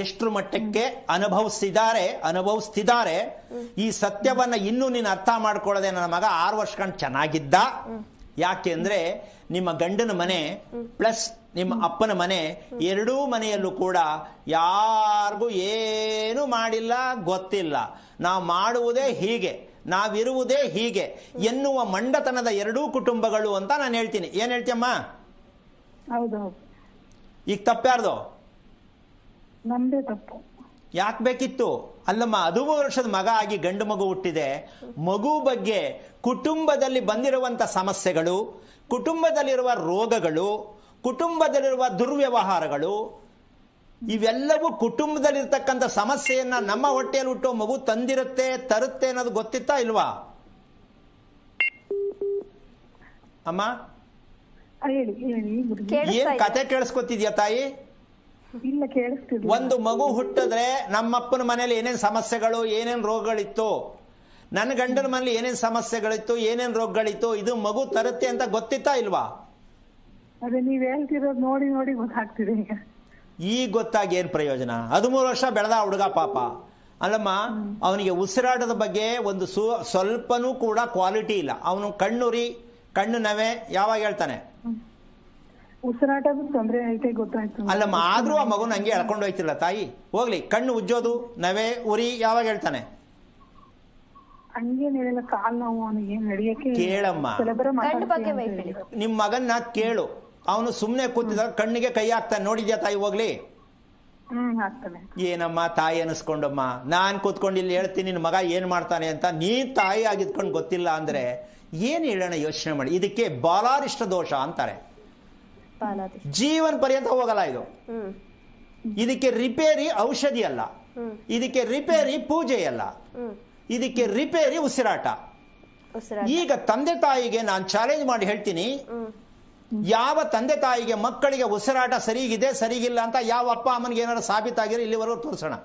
ಎಷ್ಟು ಮಟ್ಟಕ್ಕೆ ಅನುಭವಿಸ್ತಿದ್ದಾರೆ. ಈ ಸತ್ಯವನ್ನ ಇನ್ನೂ ನೀನು ಅರ್ಥ ಮಾಡ್ಕೊಳ್ಳದೆ ನನ್ನ ಮಗ 6 ವರ್ಷ ಕಂಡು ಚೆನ್ನಾಗಿದ್ದ. ಯಾಕೆ ಅಂದ್ರೆ ನಿಮ್ಮ ಗಂಡನ ಮನೆ ಪ್ಲಸ್ ನಿಮ್ಮ ಅಪ್ಪನ ಮನೆ, ಎರಡೂ ಮನೆಯಲ್ಲೂ ಕೂಡ ಯಾರಿಗೂ ಏನು ಮಾಡಿಲ್ಲ, ಗೊತ್ತಿಲ್ಲ. ನಾವು ಮಾಡುವುದೇ ಹೀಗೆ, ನಾವಿರುವುದೇ ಹೀಗೆ ಎನ್ನುವ ಮಂಡತನದ ಎರಡೂ ಕುಟುಂಬಗಳು ಅಂತ ನಾನು ಹೇಳ್ತೀನಿ. ಏನ್ ಹೇಳ್ತೀಯಮ್ಮ? ಹೌದು. ಈಗ ತಪ್ಪ್ಯಾರ್ದು? ನಮ್ದೇ ತಪ್ಪು. ಯಾಕೆ ಬೇಕಿತ್ತು? ಅಲ್ಲಮ್ಮ, 13 ವರ್ಷದ ಮಗ ಆಗಿ ಗಂಡು ಮಗು ಹುಟ್ಟಿದೆ. ಮಗು ಬಗ್ಗೆ ಕುಟುಂಬದಲ್ಲಿ ಬಂದಿರುವಂತ ಸಮಸ್ಯೆಗಳು, ಕುಟುಂಬದಲ್ಲಿರುವ ರೋಗಗಳು, ಕುಟುಂಬದಲ್ಲಿರುವ ದುರ್ವ್ಯವಹಾರಗಳು, ಇವೆಲ್ಲವೂ ಕುಟುಂಬದಲ್ಲಿರ್ತಕ್ಕಂಥ ಸಮಸ್ಯೆಯನ್ನ ನಮ್ಮ ಹೊಟ್ಟೆಯಲ್ಲಿ ಹುಟ್ಟೋ ಮಗು ತರುತ್ತೆ ಅನ್ನೋದು ಗೊತ್ತಿತ್ತಾ ಇಲ್ವಾ ಅಮ್ಮ? ಏನ್ ಕತೆ ಕೇಳಿಸ್ಕೊತಿದ್ಯಾ ತಾಯಿ? ಇಲ್ಲ, ಕೇಳಿಸ್ತಿಲ್ಲ. ಒಂದು ಮಗು ಹುಟ್ಟಿದ್ರೆ ನಮ್ಮಪ್ಪನ ಮನೇಲಿ ಏನೇನ್ ಸಮಸ್ಯೆಗಳು, ಏನೇನ್ ರೋಗಗಳಿತ್ತು, ನನ್ನ ಗಂಡನ ಮನೇಲಿ ಏನೇನ್ ಸಮಸ್ಯೆಗಳಿತ್ತು, ಏನೇನ್ ರೋಗಗಳಿತ್ತು, ಇದು ಮಗು ತರುತ್ತೆ ಅಂತ ಗೊತ್ತಿತ್ತಾ ಇಲ್ವಾ? ಅದೇ ನೀವ್ ಹೇಳ್ತಿರೋದು ನೋಡಿ ಗೊತ್ತಾಗ್ತಿದೆ. ಈಗ ಗೊತ್ತಾಗಿ ಏನ್ ಪ್ರಯೋಜನ? 13 ವರ್ಷ ಬೆಳೆದ ಹುಡುಗ ಪಾಪ ಅಲ್ಲಮ್ಮ. ಅವನಿಗೆ ಉಸಿರಾಟದ ಬಗ್ಗೆ ಒಂದು ಸ್ವಲ್ಪನೂ ಕೂಡ ಕ್ವಾಲಿಟಿ ಇಲ್ಲ. ಅವನು ಕಣ್ಣುರಿ, ಕಣ್ಣು ನವೆ ಯಾವಾಗ ಹೇಳ್ತಾನೆ? ಉಸಿರಾಟದ ತೊಂದರೆ ಐತೆ ಗೊತ್ತಾಯ್ತು. ಅಲ್ಲಮ್ಮ, ಆದ್ರೂ ಆ ಮಗುನ ಹಂಗೆ ಎಳ್ಕೊಂಡು ಹೋಯ್ತಿಲ್ಲ ತಾಯಿ. ಹೋಗ್ಲಿ, ಕಣ್ಣು ಉಜ್ಜೋದು, ನವೆ, ಉರಿ ಯಾವಾಗ ಹೇಳ್ತಾನೆ? ಹಂಗೇನಿಲ್ಲ, ಕಾಲ್ ನೋವು, ಅವನಿಗೆ ನಡೆಯಕ್ಕೆ. ಕೇಳಮ್ಮ, ನಿಮ್ ಮಗನ್ನ ಕೇಳು. ಅವನು ಸುಮ್ನೆ ಕೂತಿದಾಗ ಕಣ್ಣಿಗೆ ಕೈ ಹಾಕ್ತಾನೆ, ನೋಡಿದ್ಯಾ ತಾಯಿ? ಹೋಗ್ಲಿ, ಏನಮ್ಮ ತಾಯಿ ಅನಿಸ್ಕೊಂಡಮ್ಮ. ನಾನ್ ಕೂತ್ಕೊಂಡು ಇಲ್ಲಿ ಹೇಳ್ತೀನಿ ನಿನ್ ಮಗ ಏನ್ ಮಾಡ್ತಾನೆ ಅಂತ. ನೀನ್ ತಾಯಿ ಆಗಿದ್ಕೊಂಡು ಗೊತ್ತಿಲ್ಲ ಅಂದ್ರೆ ಏನ್ ಹೇಳೋಣ? ಯೋಚನೆ ಮಾಡಿ. ಇದಕ್ಕೆ ಬಾಲಾರಿಷ್ಟ ದೋಷ ಅಂತಾರೆ. ಕಾಲಾದಿಷ್ಟ. ಜೀವನ ಪರ್ಯಂತ ಹೋಗಲ್ಲ ಇದು. ಹ್ಮ್ ಇದಕ್ಕೆ ರಿಪೇರಿ ಔಷಧಿ ಅಲ್ಲ, ಹ್ಮ್ ಇದಕ್ಕೆ ರಿಪೇರಿ ಪೂಜೆ ಅಲ್ಲ, ಹ್ಮ್ ಇದಕ್ಕೆ ರಿಪೇರಿ ಉಸಿರಾಟ. ಉಸಿರಾಟ. ಈಗ ತಂದೆ ತಾಯಿಗೆ ನಾನು ಚಾಲೆಂಜ್ ಮಾಡಿ ಹೇಳ್ತೀನಿ, ಹ್ಮ್ ಯಾವ ತಂದೆ ತಾಯಿಗೆ ಮಕ್ಕಳಿಗೆ ಉಸಿರಾಟ ಸರಿಗಿದೆ ಸರಿಗಿಲ್ಲ ಅಂತ ಯಾವ ಅಪ್ಪ ಅಮ್ಮನಿಗೆ ಏನಾದ್ರು ಸಾಬೀತಾಗಿರೋ ಇಲ್ಲಿವರೆಗೂ ತೋರಿಸೋಣ.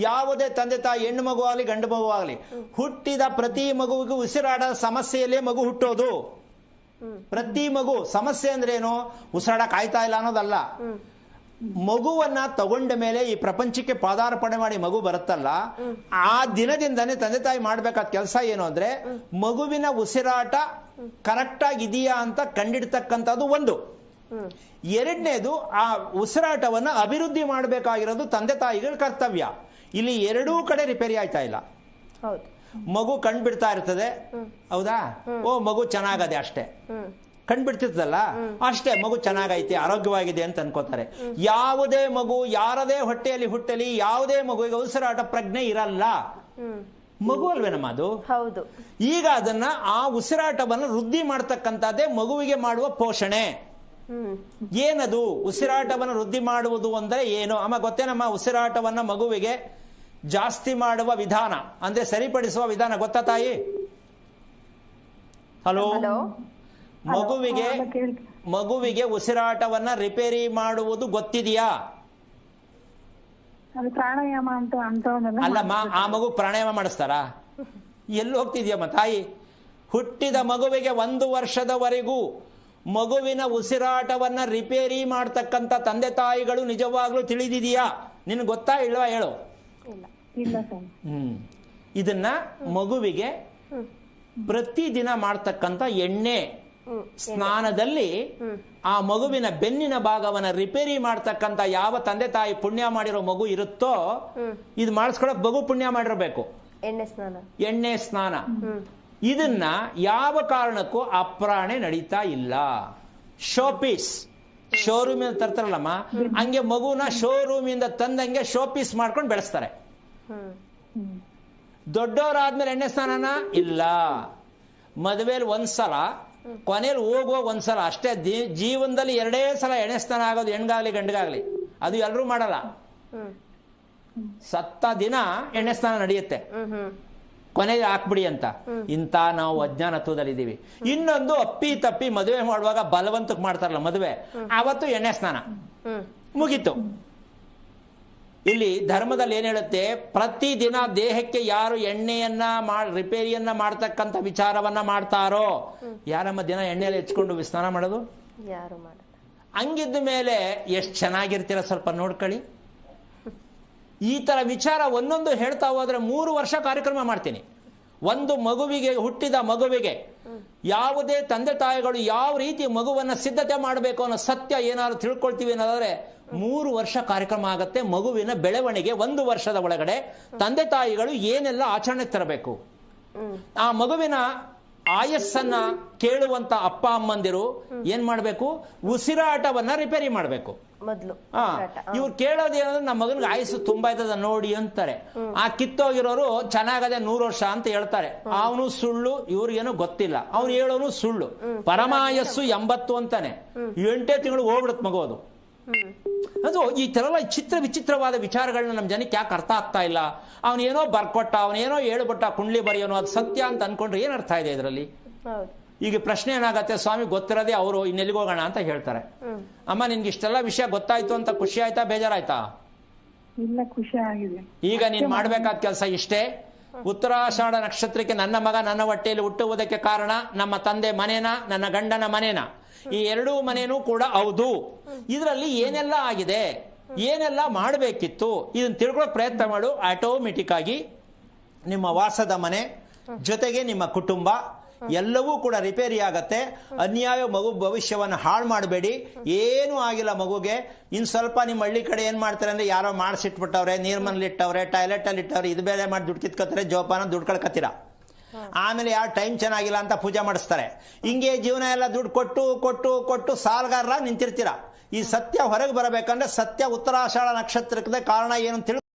ಯಾವುದೇ ತಂದೆ ತಾಯಿ ಹೆಣ್ಣು ಮಗು ಆಗಲಿ ಗಂಡು ಮಗು ಆಗಲಿ ಹುಟ್ಟಿದ ಪ್ರತಿ ಮಗುವಿಗೂ ಉಸಿರಾಟದ ಸಮಸ್ಯೆಯಲ್ಲೇ ಮಗು ಹುಟ್ಟೋದು. ಪ್ರತಿ ಮಗು ಸಮಸ್ಯೆ ಅಂದ್ರೆ ಏನು, ಉಸಿರಾಟ ಕಾಯ್ತಾ ಇಲ್ಲ ಅನ್ನೋದಲ್ಲ. ಮಗುವನ್ನ ತಗೊಂಡ ಮೇಲೆ ಈ ಪ್ರಪಂಚಕ್ಕೆ ಪಾದಾರ್ಪಣೆ ಮಾಡಿ ಮಗು ಬರುತ್ತಲ್ಲ, ಆ ದಿನದಿಂದಾನೇ ತಂದೆ ತಾಯಿ ಮಾಡ್ಬೇಕಾದ ಕೆಲಸ ಏನು ಅಂದ್ರೆ ಮಗುವಿನ ಉಸಿರಾಟ ಕರೆಕ್ಟ್ ಆಗಿದೆಯಾ ಅಂತ ಕಂಡಿಡ್ತಕ್ಕಂಥದ್ದು ಒಂದು. ಎರಡನೇದು, ಆ ಉಸಿರಾಟವನ್ನ ಅಭಿವೃದ್ಧಿ ಮಾಡಬೇಕಾಗಿರೋದು ತಂದೆ ತಾಯಿಗಳ ಕರ್ತವ್ಯ. ಇಲ್ಲಿ ಎರಡೂ ಕಡೆ ರಿಪೇರಿ ಆಯ್ತಾ ಇಲ್ಲ. ಹೌದು. ಮಗು ಕಣ್ಬಿಡ್ತಾ ಇರ್ತದೆ, ಹೌದಾ, ಓ ಮಗು ಚೆನ್ನಾಗದೆ ಅಷ್ಟೇ, ಕಣ್ಬಿಡ್ತಿರ್ತದಲ್ಲ ಅಷ್ಟೇ, ಮಗು ಚೆನ್ನಾಗೈತೆ ಆರೋಗ್ಯವಾಗಿದೆ ಅಂತ ಅನ್ಕೋತಾರೆ. ಯಾವುದೇ ಮಗು ಯಾರದೇ ಹೊಟ್ಟೆಯಲ್ಲಿ ಹುಟ್ಟಲಿ ಯಾವುದೇ ಮಗುವಿಗೆ ಉಸಿರಾಟ ಪ್ರಜ್ಞೆ ಇರಲ್ಲ. ಮಗು ಅಲ್ವೇನಮ್ಮ ಅದು. ಹೌದು. ಈಗ ಅದನ್ನ ಆ ಉಸಿರಾಟವನ್ನು ವೃದ್ಧಿ ಮಾಡ್ತಕ್ಕಂಥದ್ದೇ ಮಗುವಿಗೆ ಮಾಡುವ ಪೋಷಣೆ. ಏನದು ಉಸಿರಾಟವನ್ನು ವೃದ್ಧಿ ಮಾಡುವುದು ಅಂದ್ರೆ ಏನು ಅಮ್ಮ ಗೊತ್ತೇನಮ್ಮ? ಉಸಿರಾಟವನ್ನ ಮಗುವಿಗೆ ಜಾಸ್ತಿ ಮಾಡುವ ವಿಧಾನ ಅಂದ್ರೆ ಸರಿಪಡಿಸುವ ವಿಧಾನ ಗೊತ್ತಾ ತಾಯಿ? ಹಲೋ, ಮಗುವಿಗೆ ಉಸಿರಾಟವನ್ನ ರಿಪೇರಿ ಮಾಡುವುದು ಗೊತ್ತಿದೆಯಾ? ಪ್ರಾಣಾಯಾಮ ಅಂತ ಅಲ್ಲಮ್ಮ, ಆ ಮಗು ಪ್ರಾಣಾಯಾಮ ಮಾಡಿಸ್ತಾರ? ಎಲ್ಲಿ ಹೋಗ್ತಿದ್ಯಮ್ಮ ತಾಯಿ? ಹುಟ್ಟಿದ ಮಗುವಿಗೆ 1 ವರ್ಷದವರೆಗೂ ಮಗುವಿನ ಉಸಿರಾಟವನ್ನ ರಿಪೇರಿ ಮಾಡ್ತಕ್ಕಂಥ ತಂದೆ ತಾಯಿಗಳು ನಿಜವಾಗ್ಲೂ ತಿಳಿದಿದೆಯಾ? ನಿನ್ ಗೊತ್ತಾ ಇಲ್ವಾ ಹೇಳು? ಇದನ್ನ ಮಗುವಿಗೆ ಪ್ರತಿದಿನ ಮಾಡ್ತಕ್ಕಂಥ ಎಣ್ಣೆ ಸ್ನಾನದಲ್ಲಿ ಆ ಮಗುವಿನ ಬೆನ್ನಿನ ಭಾಗವನ್ನ ರಿಪೇರಿ ಮಾಡ್ತಕ್ಕಂಥ ಯಾವ ತಂದೆ ತಾಯಿ ಪುಣ್ಯ ಮಾಡಿರೋ ಮಗು ಇರುತ್ತೋ, ಇದು ಮಾಡಿಸ್ಕೊಳಕ್ ಮಗು ಪುಣ್ಯ ಮಾಡಿರ್ಬೇಕು. ಎಣ್ಣೆ ಸ್ನಾನ ಇದನ್ನ ಯಾವ ಕಾರಣಕ್ಕೂ ಅಪ್ರಾಣೆ ನಡೀತಾ ಇಲ್ಲ. ಶೋಪೀಸ್ ಶೋರೂಮ್ ಇಂದ ತರ್ತಾರಲ್ಲಮ್ಮ, ಹಂಗೆ ಮಗುನ ಶೋರೂಮ್ ಇಂದ ತಂದಂಗೆ ಶೋಪೀಸ್ ಮಾಡ್ಕೊಂಡು ಬೆಳೆಸ್ತಾರೆ. ದೊಡ್ಡವರಾದ್ಮೇಲೆ ಎಣ್ಣೆ ಸ್ನಾನನ ಇಲ್ಲ. ಮದುವೆಲಿ ಒಂದ್ಸಲ, ಕೊನೆಯಲ್ಲಿ ಹೋಗುವಾಗ ಒಂದ್ಸಲ ಅಷ್ಟೇ. ಜೀವನದಲ್ಲಿ 2 ಸಲ ಎಣ್ಣೆ ಸ್ನಾನ ಆಗೋದು, ಹೆಣ್ಗಾಗ್ಲಿ ಗಂಡ್ಗಾಗ್ಲಿ. ಅದು ಎಲ್ಲರೂ ಮಾಡಲ್ಲ. ಸತ್ತ ದಿನ ಎಣ್ಣೆ ಸ್ನಾನ ನಡೆಯುತ್ತೆ, ಕೊನೆಗೆ ಹಾಕ್ಬಿಡಿ ಅಂತ. ಇಂಥ ನಾವು ಅಜ್ಞಾನತ್ವದಲ್ಲಿದ್ದೀವಿ. ಇನ್ನೊಂದು, ಅಪ್ಪಿ ತಪ್ಪಿ ಮದುವೆ ಮಾಡುವಾಗ ಬಲವಂತಕ್ಕೆ ಮಾಡ್ತಾರಲ್ಲ ಮದುವೆ, ಅವತ್ತು ಎಣ್ಣೆ ಸ್ನಾನ ಮುಗೀತು. ಇಲ್ಲಿ ಧರ್ಮದಲ್ಲಿ ಏನ್ ಹೇಳುತ್ತೆ, ಪ್ರತಿದಿನ ದೇಹಕ್ಕೆ ಯಾರು ಎಣ್ಣೆಯನ್ನ ರಿಪೇರಿಯನ್ನ ಮಾಡ್ತಕ್ಕಂಥ ವಿಚಾರವನ್ನ ಮಾಡ್ತಾರೋ, ಯಾರಮ್ಮ ದಿನ ಎಣ್ಣೆಯಲ್ಲಿ ಹೆಚ್ಕೊಂಡು ಸ್ನಾನ ಮಾಡೋದು? ಯಾರು ಮಾಡಲ್ಲ. ಹಂಗಿದ್ದ ಮೇಲೆ ಎಷ್ಟು ಚೆನ್ನಾಗಿರ್ತೀರ ಸ್ವಲ್ಪ ನೋಡ್ಕೊಳ್ಳಿ. ಈ ತರ ವಿಚಾರ ಒಂದೊಂದು ಹೇಳ್ತಾ ಹೋದ್ರೆ 3 ವರ್ಷ ಕಾರ್ಯಕ್ರಮ ಮಾಡ್ತೀನಿ. ಒಂದು ಮಗುವಿಗೆ, ಹುಟ್ಟಿದ ಮಗುವಿಗೆ ಯಾವುದೇ ತಂದೆ ತಾಯಿಗಳು ಯಾವ ರೀತಿ ಮಗುವನ್ನ ಸಿದ್ಧತೆ ಮಾಡಬೇಕು ಅನ್ನೋ ಸತ್ಯ ಏನಾದ್ರು ತಿಳ್ಕೊಳ್ತೀವಿ ಅನ್ನೋದಾದ್ರೆ 3 ವರ್ಷ ಕಾರ್ಯಕ್ರಮ ಆಗತ್ತೆ. ಮಗುವಿನ ಬೆಳವಣಿಗೆ 1 ವರ್ಷದ ಒಳಗಡೆ ತಂದೆ ತಾಯಿಗಳು ಏನೆಲ್ಲ ಆಚರಣೆ ತರಬೇಕು, ಆ ಮಗುವಿನ ಆಯಸ್ಸನ್ನ ಕೇಳುವಂತ ಅಪ್ಪ ಅಮ್ಮಂದಿರು ಏನ್ ಮಾಡ್ಬೇಕು, ಉಸಿರಾಟವನ್ನ ರಿಪೇರಿ ಮಾಡ್ಬೇಕು ಮೊದಲು. ಇವ್ರು ಕೇಳೋದೇನಂದ್ರೆ ನಮ್ಮ ಮಗನಿಗೆ ಆಯಸ್ಸು ತುಂಬಾ ಇದ್ದದ ನೋಡಿ ಅಂತಾರೆ. ಆ ಕಿತ್ತೋಗಿರೋರು ಚೆನ್ನಾಗದೆ 100 ವರ್ಷ ಅಂತ ಹೇಳ್ತಾರೆ. ಅವನು ಸುಳ್ಳು, ಇವ್ರಿಗೇನು ಗೊತ್ತಿಲ್ಲ. ಅವ್ನು ಹೇಳೋನು ಸುಳ್ಳು. ಪರಮಾಯಸ್ಸು 80 ಅಂತಾನೆ. 8 ತಿಂಗಳು ಹೋಗ್ಬಿಡುತ್ತೆ ಮಗು ಅದು. ಅದು ಈ ತರ ವಿಚಿತ್ರವಾದ ವಿಚಾರಗಳನ್ನ ನಮ್ಮ ಜನಕ್ಕೆ ಯಾಕೆ ಅರ್ಥ ಆಗ್ತಾ ಇಲ್ಲ? ಅವನೇನೋ ಬರ್ಕೊಟ್ಟ, ಅವನೇನೋ ಹೇಳ್ಬಿಟ್ಟ, ಕುಂಡ್ಲಿ ಬರೆಯೋನು, ಅದು ಸತ್ಯ ಅಂತ ಅನ್ಕೊಂಡ್ರೆ ಏನ್ ಅರ್ಥ ಇದೆ ಇದರಲ್ಲಿ? ಈಗ ಪ್ರಶ್ನೆ ಏನಾಗತ್ತೆ, ಸ್ವಾಮಿ ಗೊತ್ತಿರೋದೇ ಅವರು, ಇನ್ನೆಲ್ಲಿಗೆ ಹೋಗೋಣ ಅಂತ ಹೇಳ್ತಾರೆ. ಅಮ್ಮ, ನಿನ್ಗೆ ಇಷ್ಟೆಲ್ಲ ವಿಷಯ ಗೊತ್ತಾಯ್ತು ಅಂತ ಖುಷಿ ಆಯ್ತಾ, ಬೇಜಾರಾಯ್ತಾ? ಇಲ್ಲ, ಖುಷಿ ಆಗಿದೆ. ಈಗ ನೀನ್ ಮಾಡ್ಬೇಕಾದ ಕೆಲಸ ಇಷ್ಟೇ. ಉತ್ತರಾಷಾಢ ನಕ್ಷತ್ರಕ್ಕೆ ನನ್ನ ಮಗ ನನ್ನ ಹೊಟ್ಟೆಯಲ್ಲಿ ಹುಟ್ಟುವುದಕ್ಕೆ ಕಾರಣ ನಮ್ಮ ತಂದೆ ಮನೇನ, ನನ್ನ ಗಂಡನ ಮನೇನ, ಈ 2 ಮನೇನೂ ಕೂಡ ಹೌದು. ಇದರಲ್ಲಿ ಏನೆಲ್ಲ ಆಗಿದೆ, ಏನೆಲ್ಲ ಮಾಡಬೇಕಿತ್ತು, ಇದನ್ನ ತಿಳ್ಕೊಳ್ಳೋ ಪ್ರಯತ್ನ ಮಾಡು. ಆಟೋಮೆಟಿಕ್ ಆಗಿ ನಿಮ್ಮ ವಾಸದ ಮನೆ ಜೊತೆಗೆ ನಿಮ್ಮ ಕುಟುಂಬ ಎಲ್ಲವೂ ಕೂಡ ರಿಪೇರಿ ಆಗತ್ತೆ. ಅನ್ಯಾಯ ಮಗು ಭವಿಷ್ಯವನ್ನು ಹಾಳು ಮಾಡಬೇಡಿ. ಏನೂ ಆಗಿಲ್ಲ ಮಗುಗೆ. ಇನ್ ಸ್ವಲ್ಪ ನಿಮ್ಮ ಹಳ್ಳಿ ಕಡೆ ಏನ್ ಮಾಡ್ತಾರೆ ಅಂದ್ರೆ, ಯಾರೋ ಮಾಡಿಸಿಟ್ಬಿಟ್ಟವ್ರೆ, ನೀರ್ಮನಲ್ಲಿ ಇಟ್ಟವ್ರೆ, ಟಾಯ್ಲೆಟ್ ಅಲ್ಲಿ ಇಟ್ಟವ್ರೆ, ಇದು ಬೇರೆ ಮಾಡಿ ದುಡ್ಡು ಕಿತ್ಕೋತಾರೆ, ಜೋಪಾನ ದುಡ್ಡು ಕಳ್ಕತ್ತೀರ. ಆಮೇಲೆ ಯಾರು ಟೈಮ್ ಚೆನ್ನಾಗಿಲ್ಲ ಅಂತ ಪೂಜೆ ಮಾಡಿಸ್ತಾರೆ. ಹಿಂಗೆ ಜೀವನ ಎಲ್ಲ ದುಡ್ಡು ಕೊಟ್ಟು ಕೊಟ್ಟು ಕೊಟ್ಟು ಸಾಲಗಾರರಾಗಿ ನಿಂತಿರ್ತೀರ. ಈ ಸತ್ಯ ಹೊರಗೆ ಬರಬೇಕಂದ್ರೆ ಸತ್ಯ ಉತ್ತರಾಷಾಢ ನಕ್ಷತ್ರಕ್ಕೆ ಕಾರಣ ಏನು ಅಂತ